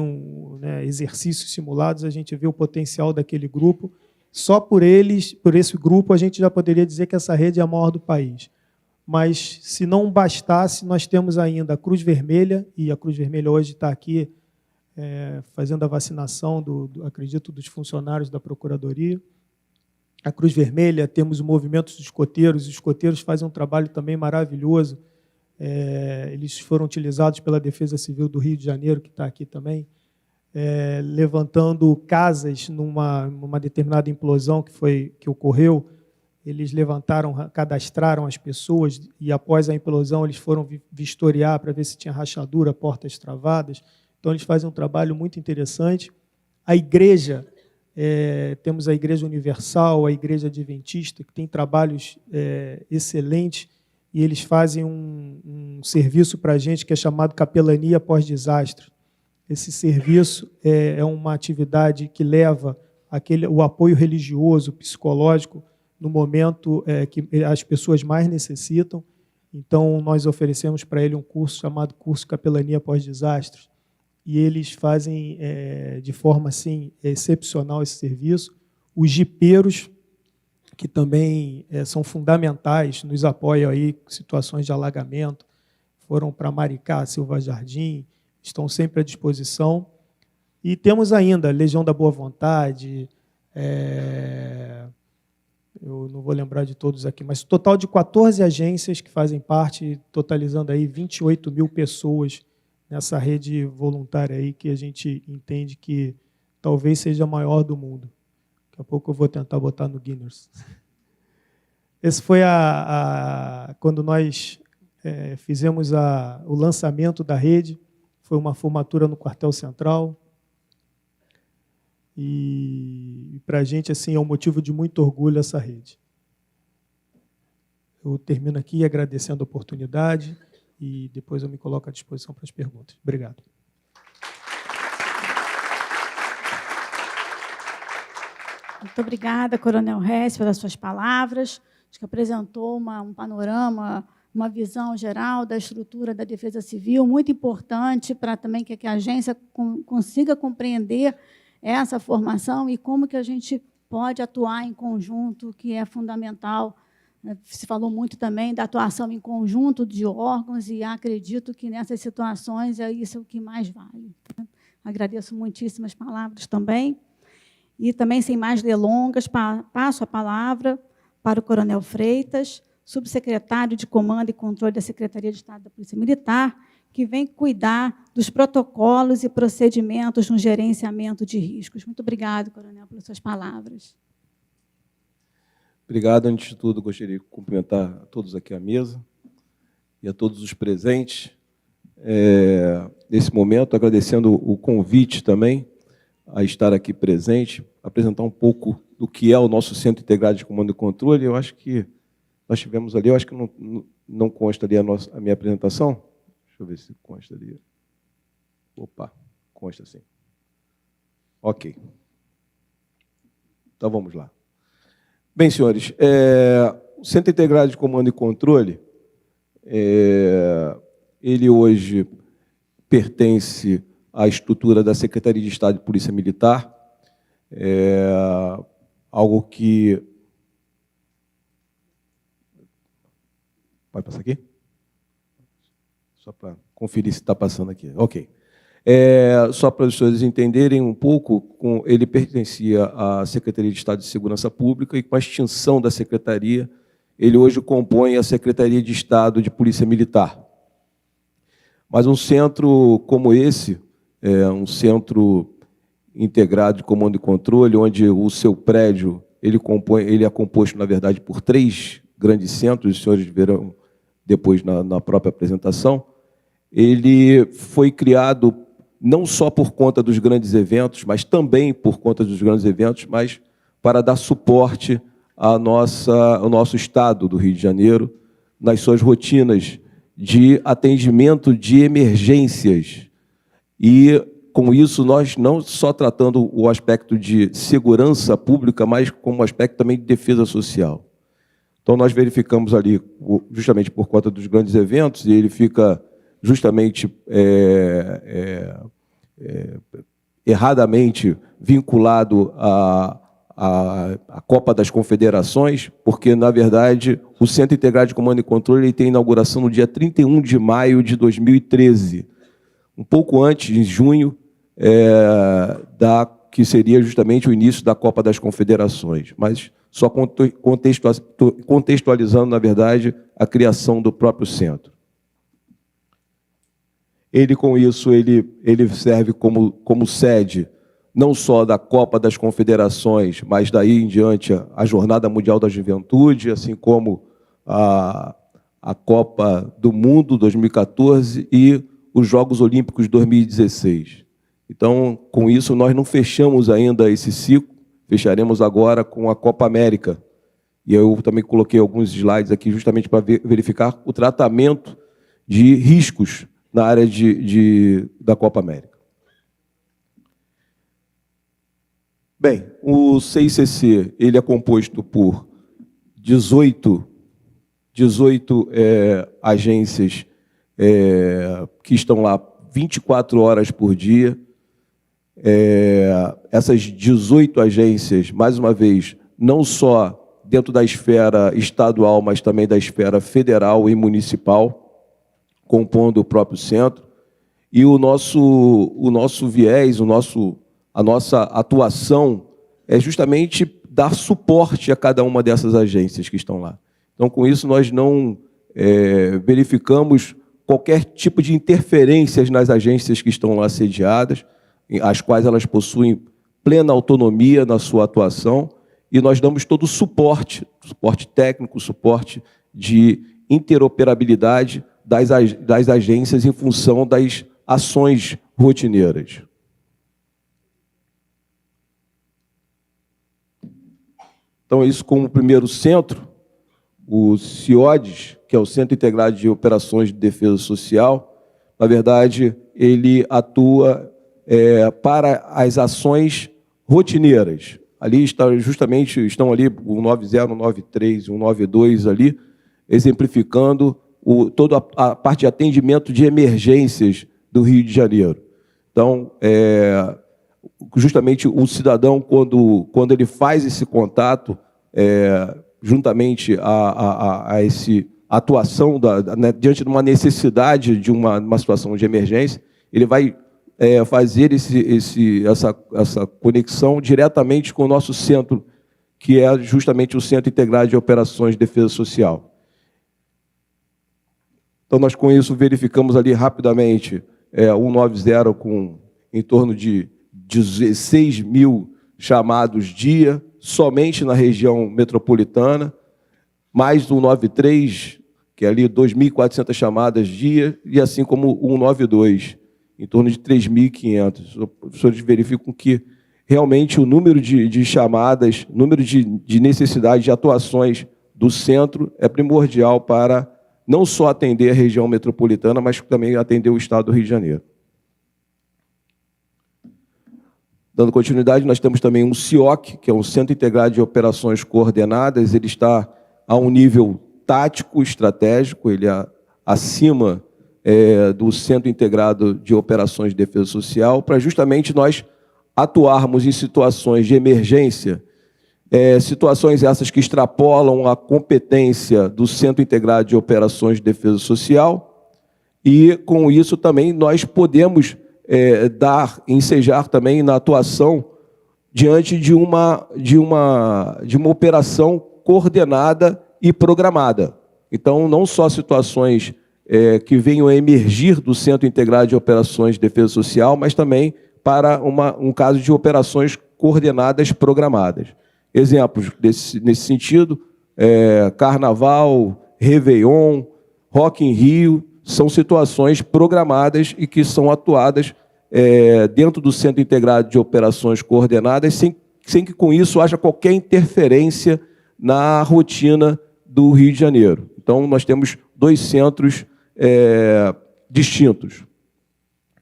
exercícios simulados, a gente vê o potencial daquele grupo. Só por esse grupo, a gente já poderia dizer que essa rede é a maior do país. Mas, se não bastasse, nós temos ainda a Cruz Vermelha, e a Cruz Vermelha hoje está aqui fazendo a vacinação, acredito, dos funcionários da Procuradoria. A Cruz Vermelha, temos o movimento dos escoteiros. Os escoteiros fazem um trabalho também maravilhoso. Eles foram utilizados pela Defesa Civil do Rio de Janeiro, que está aqui também, levantando casas numa determinada implosão que ocorreu. Eles cadastraram as pessoas, e após a implosão eles foram vistoriar para ver se tinha rachadura, portas travadas. Então, eles fazem um trabalho muito interessante. A igreja... temos a Igreja Universal, a Igreja Adventista, que tem trabalhos excelentes, e eles fazem um serviço para a gente que é chamado Capelania Pós-Desastre. Esse serviço é uma atividade que leva o apoio religioso, psicológico, no momento que as pessoas mais necessitam. Então, nós oferecemos para ele um curso chamado Curso Capelania Pós-Desastre, e eles fazem de forma assim, excepcional esse serviço. Os jipeiros, que também são fundamentais, nos apoiam aí em situações de alagamento, foram para Maricá, Silva Jardim, estão sempre à disposição. E temos ainda a Legião da Boa Vontade, eu não vou lembrar de todos aqui, mas total de 14 agências que fazem parte, totalizando aí 28 mil pessoas, nessa rede voluntária aí que a gente entende que talvez seja a maior do mundo. Daqui a pouco eu vou tentar botar no Guinness. Esse foi quando nós fizemos o lançamento da rede, foi uma formatura no Quartel Central, e para a gente assim, é um motivo de muito orgulho essa rede. Eu termino aqui agradecendo a oportunidade, e depois eu me coloco à disposição para as perguntas. Obrigado. Muito obrigada, Coronel Hess, pelas suas palavras. Acho que apresentou um panorama, uma visão geral da estrutura da Defesa Civil, muito importante para também que a agência consiga compreender essa formação e como que a gente pode atuar em conjunto, que é fundamental. Se falou muito também da atuação em conjunto de órgãos, e acredito que nessas situações isso é o que mais vale. Agradeço muitíssimo as palavras também. E também, sem mais delongas, passo a palavra para o Coronel Freitas, subsecretário de Comando e Controle da Secretaria de Estado da Polícia Militar, que vem cuidar dos protocolos e procedimentos no gerenciamento de riscos. Muito obrigado, coronel, pelas suas palavras. Obrigado. Antes de tudo, gostaria de cumprimentar a todos aqui à mesa e a todos os presentes. Nesse momento, agradecendo o convite também a estar aqui presente, apresentar um pouco do que é o nosso Centro Integrado de Comando e Controle. Eu acho que nós tivemos ali, eu acho que não consta ali a minha apresentação. Deixa eu ver se consta ali. Opa, consta sim. Ok. Então, vamos lá. Bem, senhores, o Centro Integrado de Comando e Controle, ele hoje pertence à estrutura da Secretaria de Estado de Polícia Militar, algo que... Pode passar aqui? Só para conferir se está passando aqui. Ok. Só para os senhores entenderem um pouco, ele pertencia à Secretaria de Estado de Segurança Pública e, com a extinção da Secretaria, ele hoje compõe a Secretaria de Estado de Polícia Militar. Mas um centro como esse, um centro integrado de comando e controle, onde o seu prédio ele é composto, na verdade, por 3 grandes centros, os senhores verão depois na própria apresentação, ele foi criado não só por conta dos grandes eventos, mas também por conta dos grandes eventos, mas para dar suporte ao nosso Estado do Rio de Janeiro, nas suas rotinas de atendimento de emergências. E, com isso, nós não só tratando o aspecto de segurança pública, mas como aspecto também de defesa social. Então, nós verificamos ali, justamente por conta dos grandes eventos, e ele fica justamente erradamente vinculado à Copa das Confederações, porque, na verdade, o Centro Integrado de Comando e Controle ele tem inauguração no dia 31 de maio de 2013, um pouco antes, em junho, que seria justamente o início da Copa das Confederações, mas só contextualizando, na verdade, a criação do próprio centro. Ele, com isso, ele serve como sede não só da Copa das Confederações, mas daí em diante a Jornada Mundial da Juventude, assim como a Copa do Mundo 2014 e os Jogos Olímpicos 2016. Então, com isso, nós não fechamos ainda esse ciclo, fecharemos agora com a Copa América. E eu também coloquei alguns slides aqui justamente para verificar o tratamento de riscos na área da Copa América. Bem, o CICC ele é composto por 18 agências que estão lá 24 horas por dia. Essas 18 agências, mais uma vez, não só dentro da esfera estadual, mas também da esfera federal e municipal, compondo o próprio centro. E o nosso viés, a nossa atuação é justamente dar suporte a cada uma dessas agências que estão lá. Então, com isso, nós não verificamos qualquer tipo de interferências nas agências que estão lá sediadas, as quais elas possuem plena autonomia na sua atuação, e nós damos todo o suporte técnico, suporte de interoperabilidade das agências em função das ações rotineiras. Então, isso como primeiro centro, o CIODES, que é o Centro Integrado de Operações de Defesa Social, na verdade, ele atua para as ações rotineiras. Ali estão ali o 90, o 93, o 92 ali, exemplificando toda a parte de atendimento de emergências do Rio de Janeiro. Então, justamente o cidadão, quando ele faz esse contato, juntamente a essa atuação diante de uma necessidade de uma situação de emergência, ele vai fazer essa conexão diretamente com o nosso centro, que é justamente o Centro Integrado de Operações de Defesa Social. Então, nós com isso verificamos ali rapidamente 190 com em torno de 16 mil chamados dia, somente na região metropolitana, mais do 193, que é ali 2.400 chamadas dia, e assim como o 192, em torno de 3.500. Os professores verificam que realmente o número de chamadas, número de necessidade de atuações do centro é primordial para não só atender a região metropolitana, mas também atender o Estado do Rio de Janeiro. Dando continuidade, nós temos também um CIOC, que é um Centro Integrado de Operações Coordenadas. Ele está a um nível tático, estratégico, ele é acima do Centro Integrado de Operações de Defesa Social, para justamente nós atuarmos em situações de emergência, situações essas que extrapolam a competência do Centro Integrado de Operações de Defesa Social, e com isso também nós podemos ensejar também na atuação diante de uma operação coordenada e programada. Então, não só situações que venham a emergir do Centro Integrado de Operações de Defesa Social, mas também para um caso de operações coordenadas programadas. Exemplos nesse sentido, Carnaval, Réveillon, Rock in Rio, são situações programadas e que são atuadas dentro do Centro Integrado de Operações Coordenadas, sem que com isso haja qualquer interferência na rotina do Rio de Janeiro. Então, nós temos 2 centros distintos.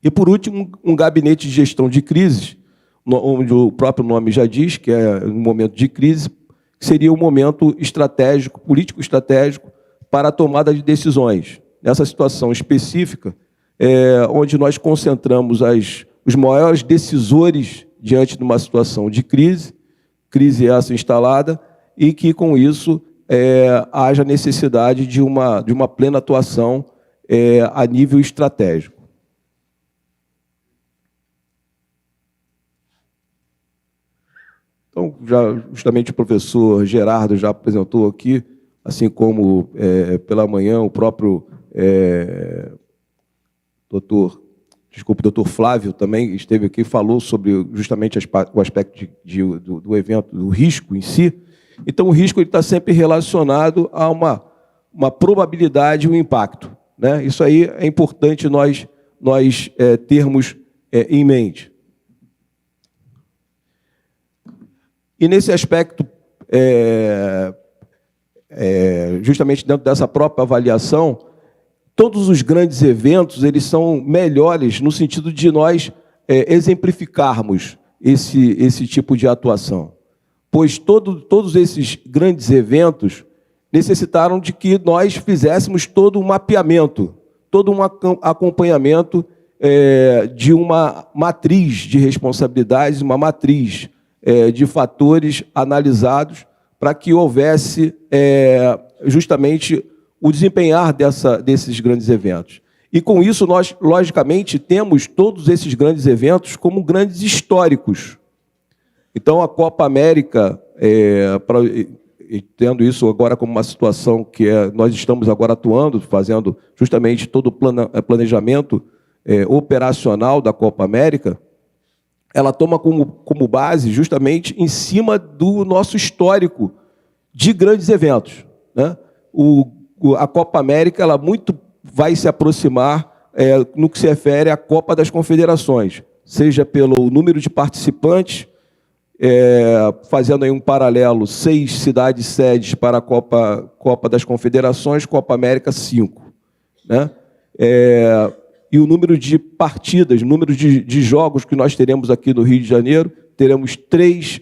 E, por último, um gabinete de gestão de crises, onde o próprio nome já diz que é um momento de crise, que seria um momento estratégico, político-estratégico, para a tomada de decisões. Nessa situação específica, onde nós concentramos os maiores decisores diante de uma situação de crise essa instalada, e que, com isso, haja necessidade de uma plena atuação a nível estratégico. Então, justamente o professor Gerardo já apresentou aqui, assim como pela manhã o próprio doutor Flávio também esteve aqui e falou sobre justamente o aspecto do evento, do risco em si. Então, o risco está sempre relacionado a uma probabilidade e um impacto, né? Isso aí é importante nós termos em mente. E nesse aspecto, justamente dentro dessa própria avaliação, todos os grandes eventos eles são melhores no sentido de nós exemplificarmos esse tipo de atuação. Pois todos esses grandes eventos necessitaram de que nós fizéssemos todo um mapeamento, todo um acompanhamento de uma matriz de responsabilidades, uma matriz de fatores analisados para que houvesse justamente o desempenhar desses grandes eventos. E com isso nós, logicamente, temos todos esses grandes eventos como grandes históricos. Então a Copa América, tendo isso agora como uma situação que nós estamos agora atuando, fazendo justamente todo o planejamento operacional da Copa América, ela toma como base justamente em cima do nosso histórico de grandes eventos, né? A Copa América ela muito vai se aproximar no que se refere à Copa das Confederações, seja pelo número de participantes, fazendo aí um paralelo, 6 cidades sedes para a Copa das Confederações, Copa América 5, né? E o número de partidas, o número de jogos que nós teremos aqui no Rio de Janeiro, teremos 3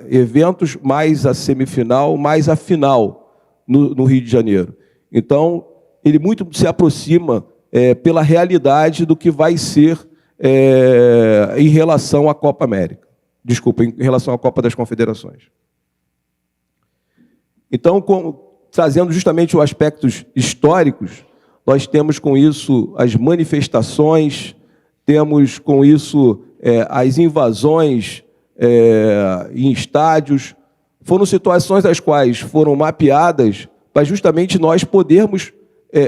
eventos, mais a semifinal, mais a final no Rio de Janeiro. Então, ele muito se aproxima pela realidade do que vai ser em relação à Copa América. Desculpa, em relação à Copa das Confederações. Então, trazendo justamente os aspectos históricos, nós temos com isso as manifestações, temos com isso as invasões em estádios. Foram situações as quais foram mapeadas para justamente nós podermos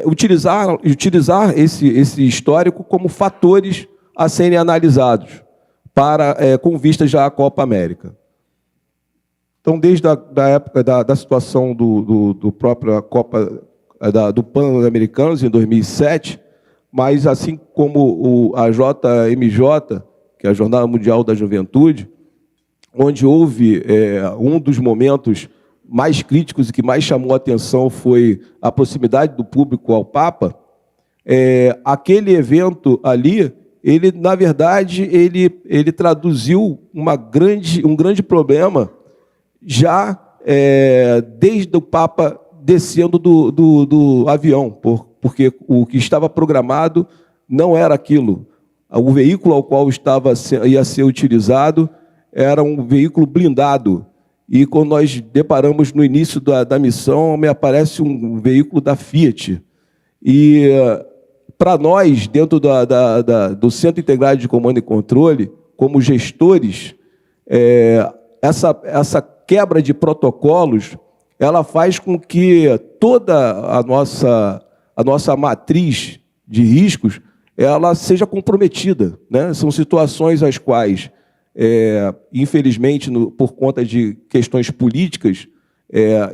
utilizar esse histórico como fatores a serem analisados com vistas já à Copa América. Então, desde a época da situação do próprio Copa do Pan-Americanos, em 2007, mas assim como a JMJ, que é a Jornada Mundial da Juventude, onde houve um dos momentos mais críticos e que mais chamou a atenção foi a proximidade do público ao Papa, aquele evento ali, ele, na verdade, ele traduziu um grande problema já desde o Papa descendo do avião, porque o que estava programado não era aquilo. O veículo ao qual ia ser utilizado era um veículo blindado. E quando nós deparamos no início da missão, me aparece um veículo da Fiat. E para nós, dentro do Centro Integrado de Comando e Controle, como gestores, essa quebra de protocolos, ela faz com que toda a nossa matriz de riscos ela seja comprometida, né? São situações as quais, infelizmente, por conta de questões políticas,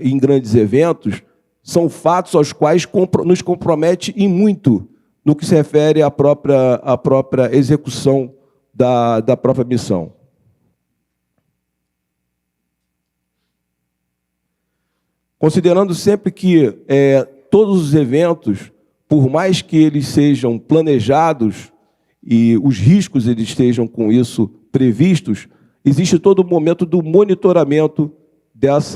em grandes eventos, são fatos aos quais nos compromete e muito no que se refere à própria execução da própria missão. Considerando sempre que todos os eventos, por mais que eles sejam planejados e os riscos eles estejam com isso previstos, existe todo o momento do monitoramento das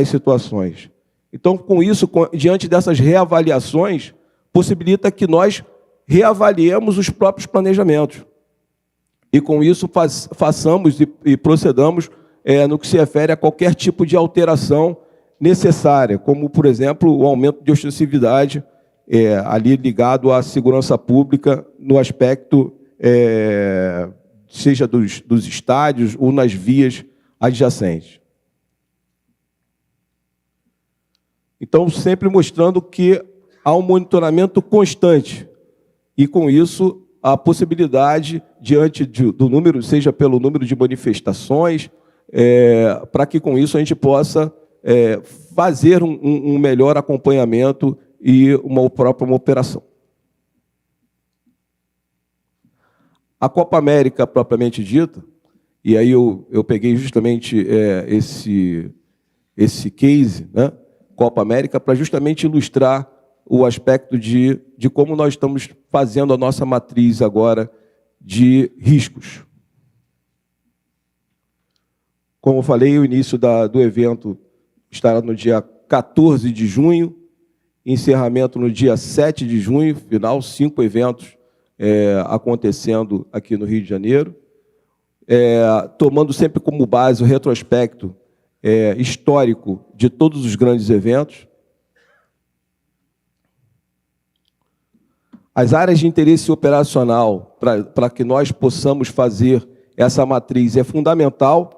situações. Então, com isso, diante dessas reavaliações, possibilita que nós reavaliemos os próprios planejamentos. E com isso façamos e procedamos no que se refere a qualquer tipo de alteração necessária, como, por exemplo, o aumento de ostensividade ali ligado à segurança pública no aspecto, seja dos estádios ou nas vias adjacentes. Então, sempre mostrando que há um monitoramento constante e, com isso, a possibilidade, diante do número, seja pelo número de manifestações, para que, com isso, a gente possa fazer um melhor acompanhamento e uma própria operação. A Copa América, propriamente dita, e aí eu peguei justamente esse case, né, Copa América, para justamente ilustrar o aspecto de como nós estamos fazendo a nossa matriz agora de riscos. Como eu falei, o início do evento estará no dia 14 de junho, encerramento no dia 7 de junho, final, 5 eventos acontecendo aqui no Rio de Janeiro, tomando sempre como base o retrospecto histórico de todos os grandes eventos. As áreas de interesse operacional, para que nós possamos fazer essa matriz, é fundamental,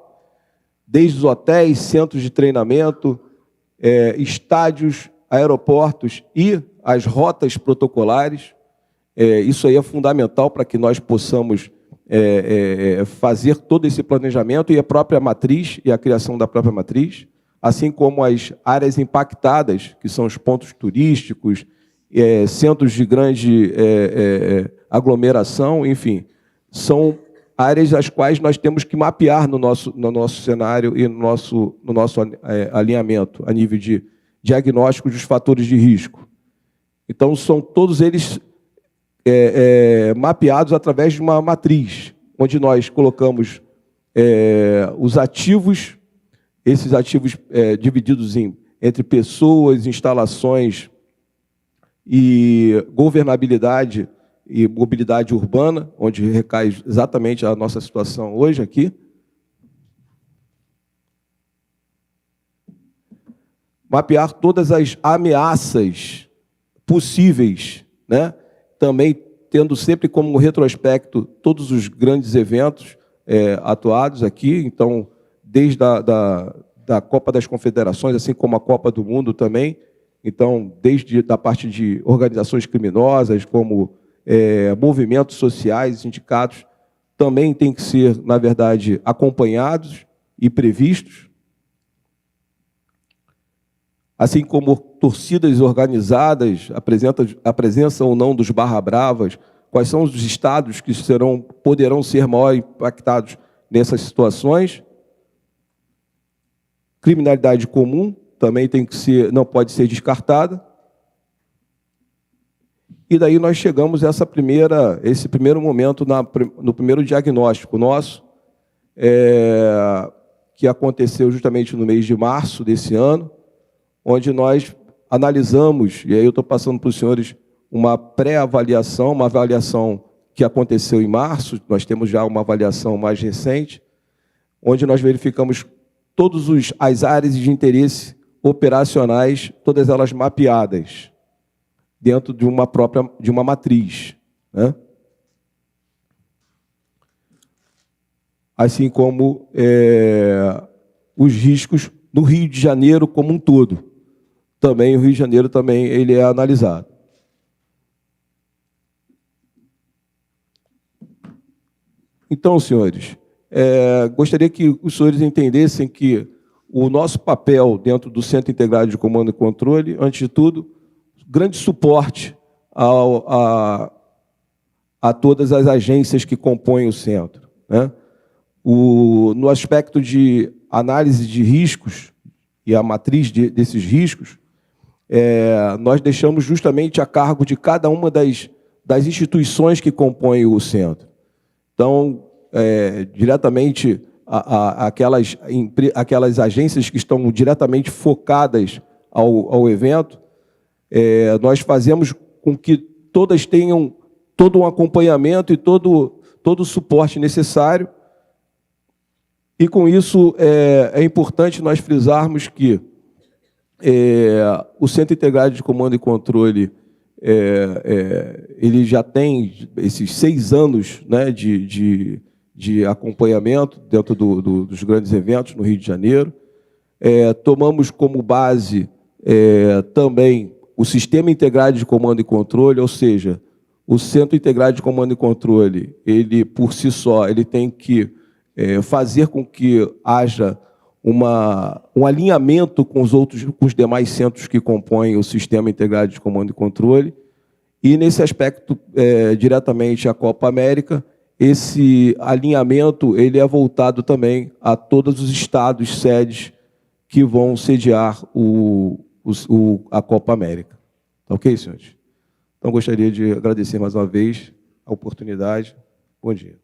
desde os hotéis, centros de treinamento, estádios, aeroportos e as rotas protocolares. Isso aí é fundamental para que nós possamos fazer todo esse planejamento e a própria matriz e a criação da própria matriz, assim como as áreas impactadas, que são os pontos turísticos, centros de grande aglomeração, enfim, são áreas as quais nós temos que mapear no nosso cenário e no nosso alinhamento a nível de diagnóstico dos fatores de risco. Então, são todos eles mapeados através de uma matriz, onde nós colocamos os ativos, esses ativos divididos entre pessoas, instalações e governabilidade e mobilidade urbana, onde recai exatamente a nossa situação hoje aqui. Mapear todas as ameaças possíveis, né? Também tendo sempre como retrospecto todos os grandes eventos atuados aqui, então, desde da Copa das Confederações, assim como a Copa do Mundo também, Então, desde da parte de organizações criminosas, como movimentos sociais, sindicatos, também têm que ser, na verdade, acompanhados e previstos, assim como torcidas organizadas, a presença ou não dos barra-bravas, quais são os estados que poderão ser maior impactados nessas situações. Criminalidade comum também não pode ser descartada. E daí nós chegamos a esse primeiro momento, no primeiro diagnóstico nosso, que aconteceu justamente no mês de março desse ano, onde nós analisamos, e aí eu estou passando para os senhores uma pré-avaliação, uma avaliação que aconteceu em março, nós temos já uma avaliação mais recente, onde nós verificamos todas as áreas de interesse operacionais, todas elas mapeadas dentro de uma matriz, né? Assim como os riscos no Rio de Janeiro como um todo. Também o Rio de Janeiro também ele é analisado. Então, senhores, gostaria que os senhores entendessem que o nosso papel dentro do Centro Integrado de Comando e Controle, antes de tudo, grande suporte a todas as agências que compõem o centro, né? No aspecto de análise de riscos e a matriz desses riscos, nós deixamos justamente a cargo de cada uma das instituições que compõem o centro. Então, diretamente aquelas agências que estão diretamente focadas ao evento, nós fazemos com que todas tenham todo um acompanhamento e todo o suporte necessário. E, com isso, é importante nós frisarmos que o Centro Integrado de Comando e Controle ele já tem esses 6 anos, né, de acompanhamento dentro dos grandes eventos no Rio de Janeiro. Tomamos como base também o Sistema Integrado de Comando e Controle, ou seja, o Centro Integrado de Comando e Controle, ele, por si só, ele tem que fazer com que haja um alinhamento com os demais centros que compõem o Sistema Integrado de Comando e Controle. E, nesse aspecto, diretamente à Copa América, esse alinhamento ele é voltado também a todos os estados sedes que vão sediar a Copa América. Tá ok, senhores? Então, gostaria de agradecer mais uma vez a oportunidade. Bom dia.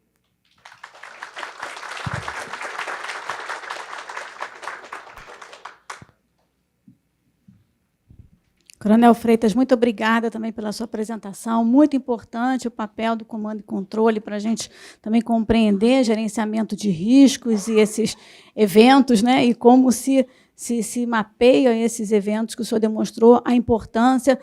Coronel Freitas, muito obrigada também pela sua apresentação. Muito importante o papel do comando e controle para a gente também compreender gerenciamento de riscos e esses eventos, né? E como se mapeiam esses eventos, que o senhor demonstrou a importância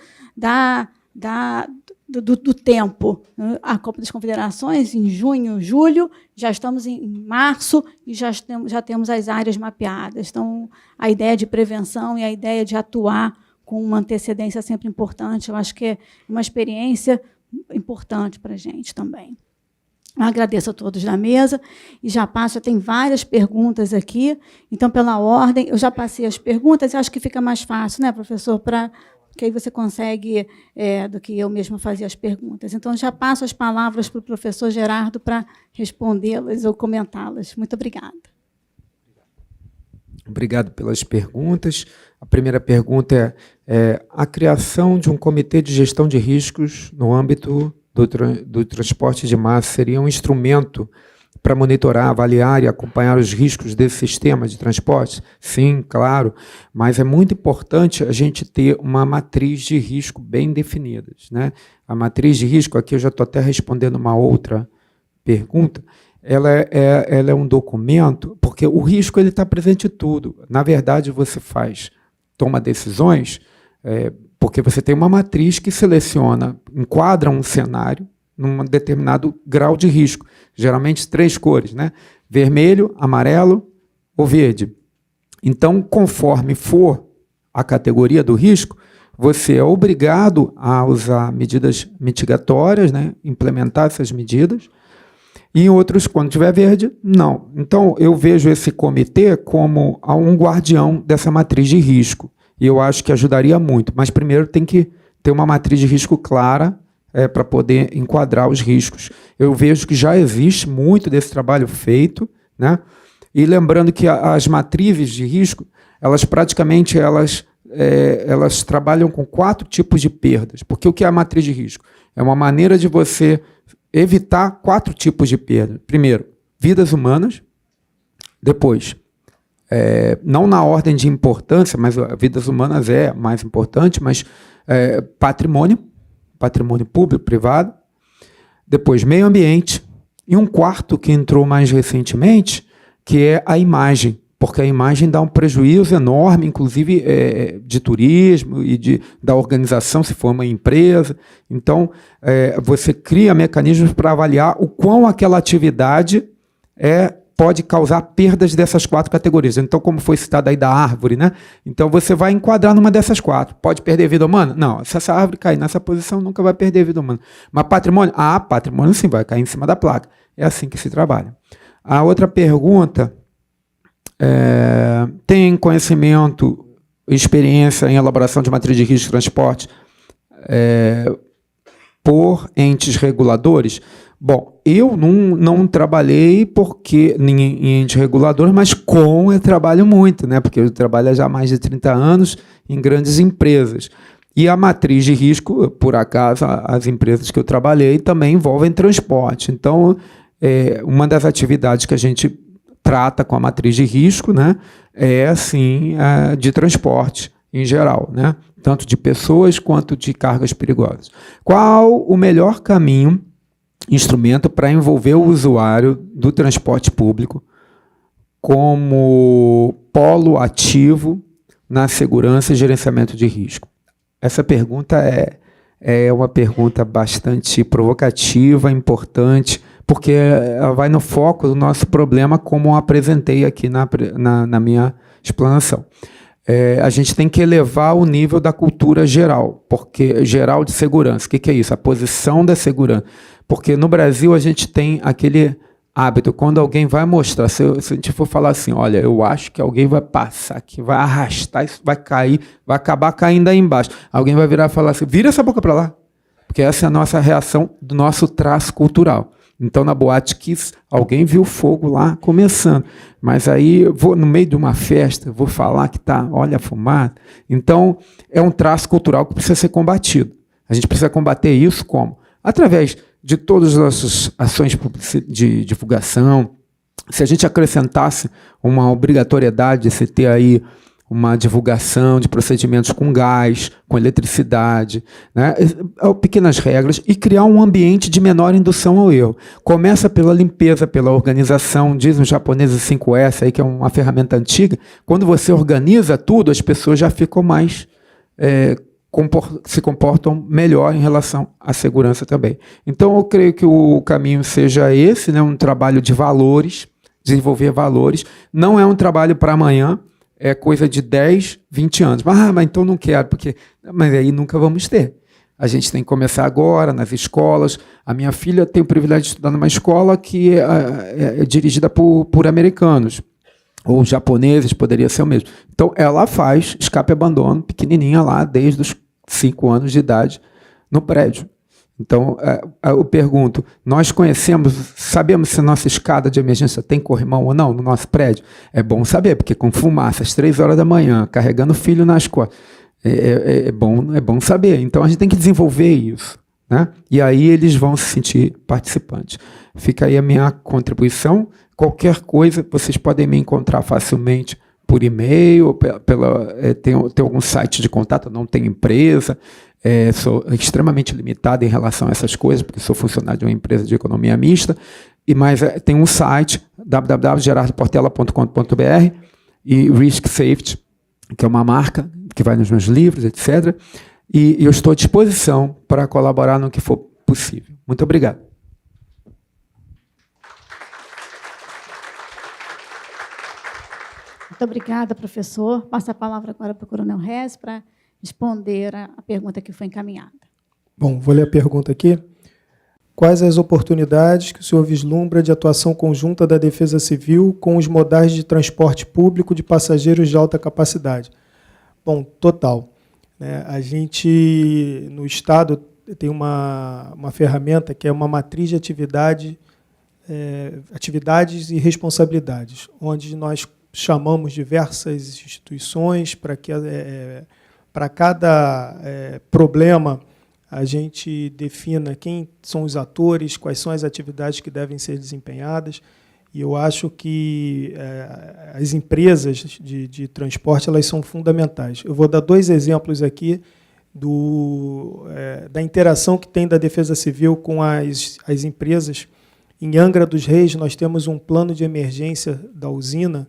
do tempo. A Copa das Confederações, em junho, julho, já estamos em março e já temos as áreas mapeadas. Então, a ideia de prevenção e a ideia de atuar com uma antecedência sempre importante, eu acho que é uma experiência importante para a gente também. Eu agradeço a todos da mesa e já tem várias perguntas aqui, então, pela ordem, eu já passei as perguntas, e acho que fica mais fácil, né, professor, que aí você consegue, do que eu mesma fazer as perguntas. Então, já passo as palavras para o professor Gerardo para respondê-las ou comentá-las. Muito obrigada. Obrigado pelas perguntas. A primeira pergunta é a criação de um comitê de gestão de riscos no âmbito do transporte de massa seria um instrumento para monitorar, avaliar e acompanhar os riscos desse sistema de transporte? Sim, claro, mas é muito importante a gente ter uma matriz de risco bem definida, né? A matriz de risco, aqui eu já estou até respondendo uma outra pergunta, ela é um documento, porque o risco está presente em tudo. Na verdade, você toma decisões, porque você tem uma matriz que seleciona, enquadra um cenário num determinado grau de risco. Geralmente 3 cores, né? Vermelho, amarelo ou verde. Então, conforme for a categoria do risco, você é obrigado a usar medidas mitigatórias, né? Implementar essas medidas. E em outros, quando tiver verde, não. Então, eu vejo esse comitê como um guardião dessa matriz de risco. E eu acho que ajudaria muito. Mas, primeiro, tem que ter uma matriz de risco clara para poder enquadrar os riscos. Eu vejo que já existe muito desse trabalho feito, né? E lembrando que as matrizes de risco, elas praticamente elas trabalham com 4 tipos de perdas. Porque o que é a matriz de risco? É uma maneira de você evitar 4 tipos de perda. Primeiro, vidas humanas. Depois, não na ordem de importância, mas vidas humanas é mais importante, mas patrimônio público, privado. Depois, meio ambiente. E um quarto que entrou mais recentemente, que é a imagem, porque a imagem dá um prejuízo enorme, inclusive de turismo e da organização, se for uma empresa. Então, você cria mecanismos para avaliar o quão aquela atividade pode causar perdas dessas 4 categorias. Então, como foi citado aí da árvore, né? Então, você vai enquadrar numa dessas 4. Pode perder vida humana? Não. Se essa árvore cair nessa posição, nunca vai perder vida humana. Mas patrimônio? Patrimônio sim, vai cair em cima da placa. É assim que se trabalha. A outra pergunta... tem conhecimento, experiência em elaboração de matriz de risco de transporte por entes reguladores? Bom, eu não trabalhei em entes reguladores, mas eu trabalho muito, né? Porque eu trabalho já há mais de 30 anos em grandes empresas. E a matriz de risco, por acaso, as empresas que eu trabalhei também envolvem transporte. Então, uma das atividades que a gente trata com a matriz de risco, né, assim, de transporte em geral, né, tanto de pessoas quanto de cargas perigosas. Qual o melhor instrumento para envolver o usuário do transporte público como polo ativo na segurança e gerenciamento de risco? Essa pergunta é uma pergunta bastante provocativa, importante, porque ela vai no foco do nosso problema, como eu apresentei aqui na minha explanação. A gente tem que elevar o nível da cultura geral, geral de segurança. O que é isso? A posição da segurança. Porque no Brasil a gente tem aquele hábito, quando alguém vai mostrar, se a gente for falar assim, olha, eu acho que alguém vai passar aqui, vai arrastar, isso vai cair, vai acabar caindo aí embaixo. Alguém vai virar e falar assim, vira essa boca para lá. Porque essa é a nossa reação do nosso traço cultural. Então, na Boate Kiss, alguém viu fogo lá começando. Mas aí, eu vou no meio de uma festa, vou falar que olha a fumaça. Então, é um traço cultural que precisa ser combatido. A gente precisa combater isso como? Através de todas as nossas ações de divulgação. Se a gente acrescentasse uma obrigatoriedade de se ter aí uma divulgação de procedimentos com gás, com eletricidade, né? Pequenas regras, e criar um ambiente de menor indução ao erro. Começa pela limpeza, pela organização, dizem os japoneses 5S, aí, que é uma ferramenta antiga. Quando você organiza tudo, as pessoas já ficam mais, se comportam melhor em relação à segurança também. Então, eu creio que o caminho seja esse, né? Um trabalho de valores, desenvolver valores. Não é um trabalho para amanhã, é coisa de 10, 20 anos. Mas então não quero, mas aí nunca vamos ter. A gente tem que começar agora, nas escolas. A minha filha tem o privilégio de estudar numa escola que é dirigida por americanos, ou japoneses, poderia ser o mesmo. Então, ela faz escape e abandono, pequenininha lá, desde os 5 anos de idade, no prédio. Então, eu pergunto, nós sabemos se a nossa escada de emergência tem corrimão ou não no nosso prédio? É bom saber, porque com fumaça às 3 horas da manhã, carregando o filho nas costas, é bom saber. Então, a gente tem que desenvolver isso, né? E aí eles vão se sentir participantes. Fica aí a minha contribuição. Qualquer coisa, vocês podem me encontrar facilmente por e-mail, tem algum site de contato, não tem empresa. Sou extremamente limitado em relação a essas coisas, porque sou funcionário de uma empresa de economia mista, mas tem um site, www.gerardoportela.com.br, e Risk Safety, que é uma marca que vai nos meus livros, etc. E eu estou à disposição para colaborar no que for possível. Muito obrigado. Muito obrigada, professor. Passo a palavra agora para o Coronel Rez para responder a pergunta que foi encaminhada. Bom, vou ler a pergunta aqui. Quais as oportunidades que o senhor vislumbra de atuação conjunta da Defesa Civil com os modais de transporte público de passageiros de alta capacidade? Bom, total. A gente, no Estado, tem uma ferramenta que é uma matriz de atividades e responsabilidades, onde nós chamamos diversas instituições para cada problema a gente defina quem são os atores, quais são as atividades que devem ser desempenhadas. E eu acho que as empresas de transporte elas são fundamentais. Eu vou dar 2 exemplos aqui da interação que tem da Defesa Civil com as empresas. Em Angra dos Reis, nós temos um plano de emergência da usina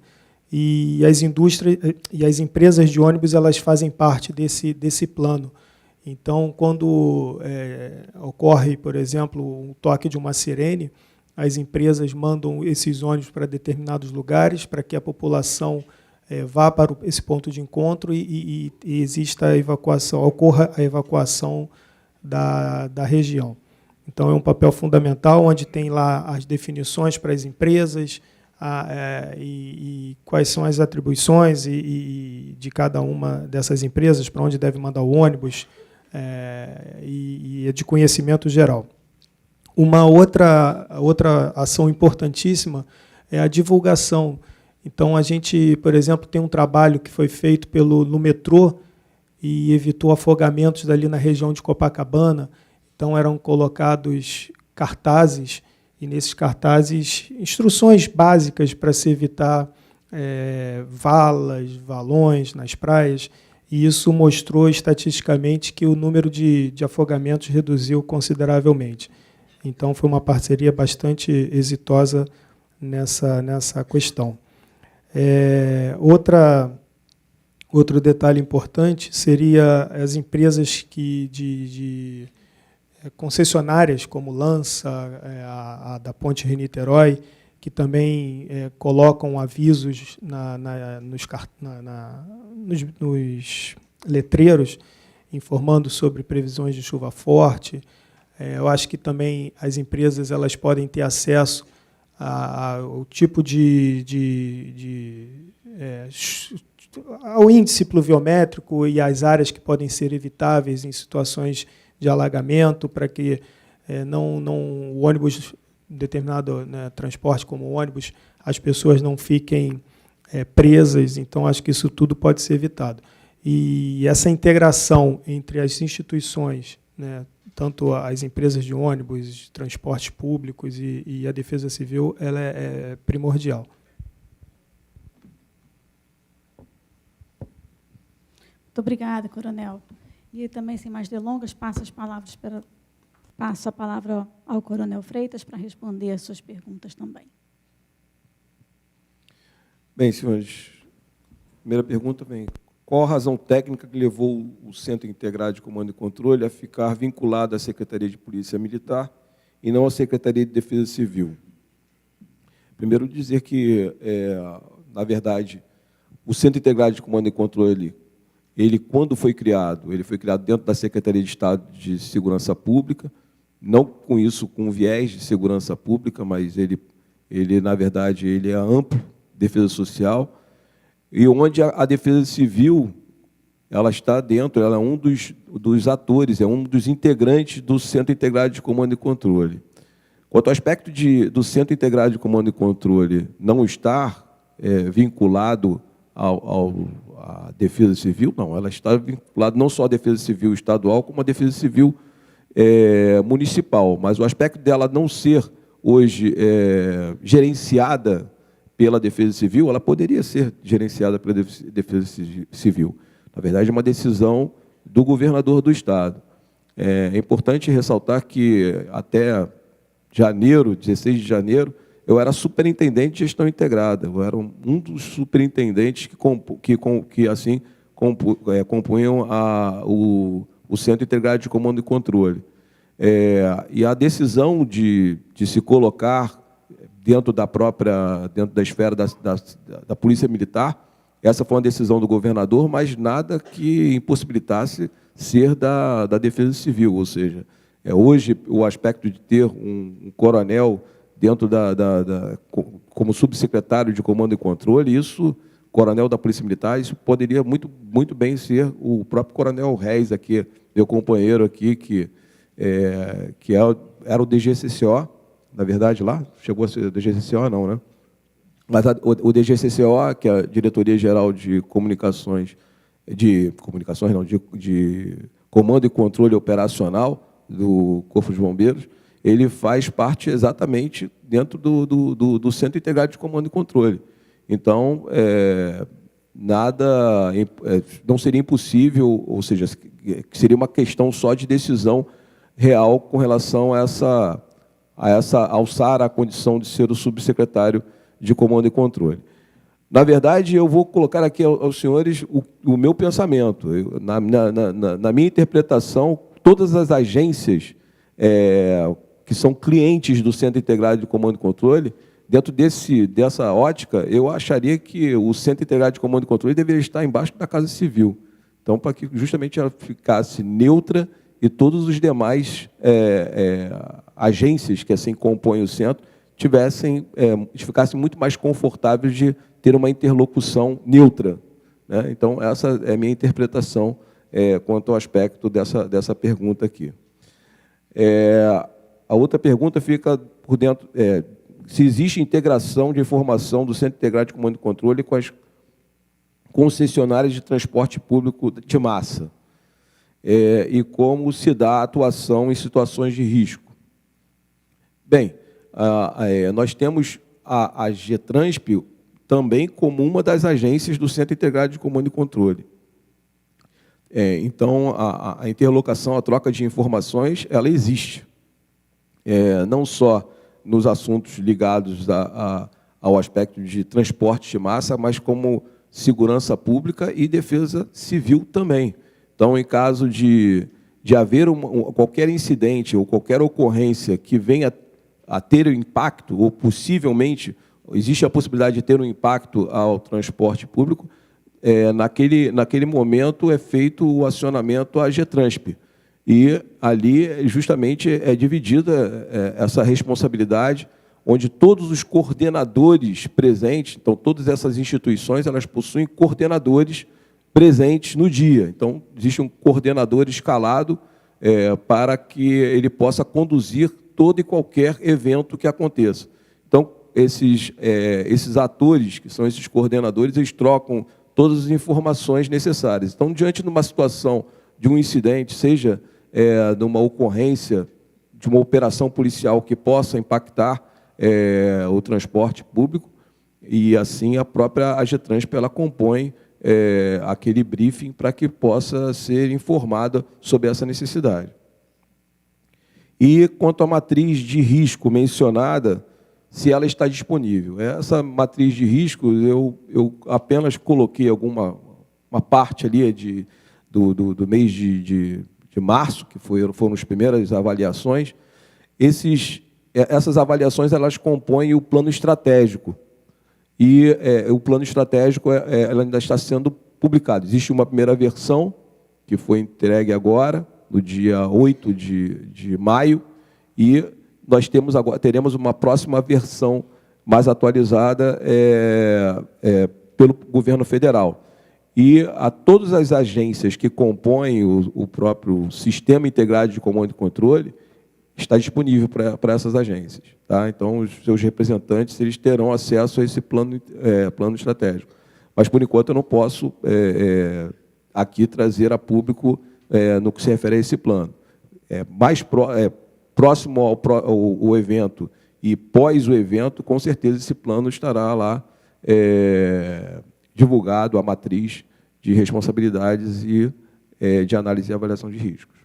e as indústrias e as empresas de ônibus elas fazem parte desse plano. Então, quando ocorre, por exemplo, um toque de uma sirene, as empresas mandam esses ônibus para determinados lugares para que a população vá para esse ponto de encontro e exista a evacuação, ocorra a evacuação da região. Então, é um papel fundamental, onde tem lá as definições para as empresas e quais são as atribuições de cada uma dessas empresas, para onde deve mandar o ônibus, e é de conhecimento geral. Uma outra ação importantíssima é a divulgação. Então, a gente, por exemplo, tem um trabalho que foi feito no metrô e evitou afogamentos ali na região de Copacabana. Então, eram colocados cartazes, e nesses cartazes, instruções básicas para se evitar valas, valões nas praias, e isso mostrou estatisticamente que o número de afogamentos reduziu consideravelmente. Então, foi uma parceria bastante exitosa nessa questão. Outro detalhe importante seria as empresas concessionárias, como Lança, a da Ponte Rio-Niterói, que também colocam avisos nos letreiros, informando sobre previsões de chuva forte. Eu acho que também as empresas elas podem ter acesso ao tipo ao índice pluviométrico e às áreas que podem ser evitáveis em situações de alagamento, para que o ônibus, determinado transporte como o ônibus, as pessoas não fiquem presas. Então, acho que isso tudo pode ser evitado. E essa integração entre as instituições, tanto as empresas de ônibus, de transportes públicos e a Defesa Civil, ela é primordial. Muito obrigada, coronel. E também, sem mais delongas, passo a palavra ao coronel Freitas para responder as suas perguntas também. Bem, senhores, primeira pergunta vem: qual a razão técnica que levou o Centro Integrado de Comando e Controle a ficar vinculado à Secretaria de Polícia Militar e não à Secretaria de Defesa Civil? Primeiro, dizer que, na verdade, o Centro Integrado de Comando e Controle, quando foi criado, ele foi criado dentro da Secretaria de Estado de Segurança Pública, não com isso com viés de segurança pública, mas ele na verdade, ele é amplo, defesa social, e onde a Defesa Civil ela está dentro, ela é um dos atores, é um dos integrantes do Centro Integrado de Comando e Controle. Quanto ao aspecto do Centro Integrado de Comando e Controle não estar vinculado à Defesa Civil, não, ela está vinculada não só à Defesa Civil estadual, como à Defesa Civil municipal, mas o aspecto dela não ser hoje gerenciada pela Defesa Civil, ela poderia ser gerenciada pela Defesa Civil. Na verdade, é uma decisão do governador do Estado. É importante ressaltar que até janeiro, 16 de janeiro, eu era superintendente de gestão integrada, eu era um dos superintendentes que compunham o Centro Integrado de Comando e Controle. E a decisão de se colocar dentro da esfera da Polícia Militar, Essa foi uma decisão do governador, mas nada que impossibilitasse ser da Defesa Civil, ou seja, hoje o aspecto de ter um coronel dentro como subsecretário de Comando e Controle, isso, coronel da Polícia Militar, isso poderia muito bem ser o próprio coronel Reis, aqui, meu companheiro aqui, que era o DGCCO, na verdade, lá, chegou a ser o DGCCO, não, né? Mas o DGCCO, que é a Diretoria Geral de Comunicações, de Comando e Controle Operacional do Corpo de Bombeiros, ele faz parte exatamente dentro do Centro Integrado de Comando e Controle. Então, não seria impossível, ou seja, seria uma questão só de decisão real com relação a alçar a condição de ser o subsecretário de Comando e Controle. Na verdade, eu vou colocar aqui aos senhores o meu pensamento. Na minha interpretação, todas as agências que são clientes do Centro Integrado de Comando e Controle, dentro dessa ótica, eu acharia que o Centro Integrado de Comando e Controle deveria estar embaixo da Casa Civil. Então, para que justamente ela ficasse neutra e todos os demais agências que assim compõem o centro ficassem muito mais confortáveis de ter uma interlocução neutra, né? Então, essa é a minha interpretação quanto ao aspecto dessa pergunta aqui. A outra pergunta fica por dentro, se existe integração de informação do Centro Integrado de Comando e Controle com as concessionárias de transporte público de massa, e como se dá a atuação em situações de risco. Bem, nós temos a GETRANSP também como uma das agências do Centro Integrado de Comando e Controle. Então, a interlocução, a troca de informações, ela existe. Não só nos assuntos ligados ao aspecto de transporte de massa, mas como segurança pública e defesa civil também. Então, em caso de haver qualquer incidente ou qualquer ocorrência que venha a ter impacto, ou possivelmente existe a possibilidade de ter um impacto ao transporte público, naquele momento é feito o acionamento à GETRANSP. E ali, justamente, é dividida essa responsabilidade, onde todos os coordenadores presentes, então, todas essas instituições, elas possuem coordenadores presentes no dia. Então, existe um coordenador escalado para que ele possa conduzir todo e qualquer evento que aconteça. Então, esses atores, que são esses coordenadores, eles trocam todas as informações necessárias. Então, diante de uma situação de um incidente, seja de uma ocorrência, de uma operação policial que possa impactar o transporte público, e assim a própria GETRANSP ela compõe aquele briefing para que possa ser informada sobre essa necessidade. E quanto à matriz de risco mencionada, se ela está disponível. Essa matriz de risco, eu apenas coloquei uma parte ali do mês de março, que foram as primeiras avaliações. Essas avaliações elas compõem o plano estratégico. E o plano estratégico ela ainda está sendo publicado. Existe uma primeira versão, que foi entregue agora, no dia 8 de maio, e nós teremos uma próxima versão mais atualizada pelo governo federal. E a todas as agências que compõem o próprio Sistema Integrado de Comando e Controle está disponível para essas agências. Tá? Então, os seus representantes eles terão acesso a esse plano estratégico. Mas, por enquanto, eu não posso aqui trazer a público no que se refere a esse plano. Próximo ao evento e pós o evento, com certeza esse plano estará lá divulgado, a matriz de responsabilidades e de análise e avaliação de riscos.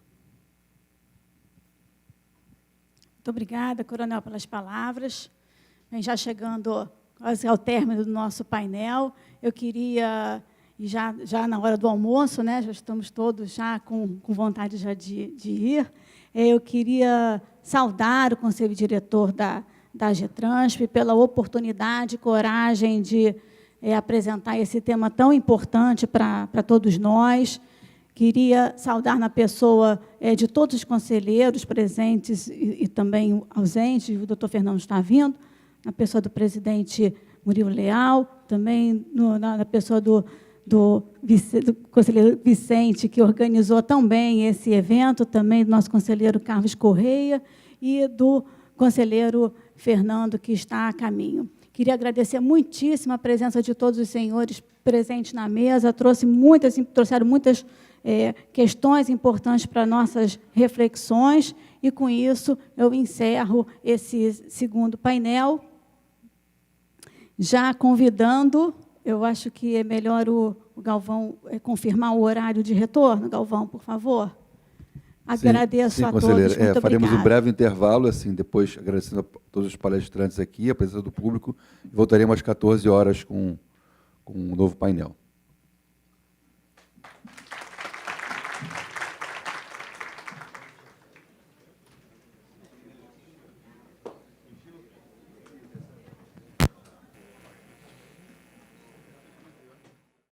Muito obrigada, coronel, pelas palavras. Bem, já chegando quase ao término do nosso painel, eu queria, já na hora do almoço, né, já estamos todos já com vontade já de ir, eu queria saudar o conselho diretor da GETRANSP pela oportunidade e coragem de apresentar esse tema tão importante para todos nós. Queria saudar na pessoa de todos os conselheiros presentes e também ausentes, o doutor Fernando está vindo, na pessoa do presidente Murilo Leal, também na pessoa do conselheiro Vicente, que organizou tão bem esse evento, também do nosso conselheiro Carlos Correia e do conselheiro Fernando, que está a caminho. Queria agradecer muitíssimo a presença de todos os senhores presentes na mesa, trouxeram muitas questões importantes para nossas reflexões, e, com isso, eu encerro esse segundo painel, já convidando, eu acho que é melhor o Galvão confirmar o horário de retorno. Galvão, por favor. Agradeço a todos, muito obrigada. Faremos um breve intervalo, assim, depois agradecendo a todos os palestrantes aqui, a presença do público, e voltaremos às 14 horas com um novo painel.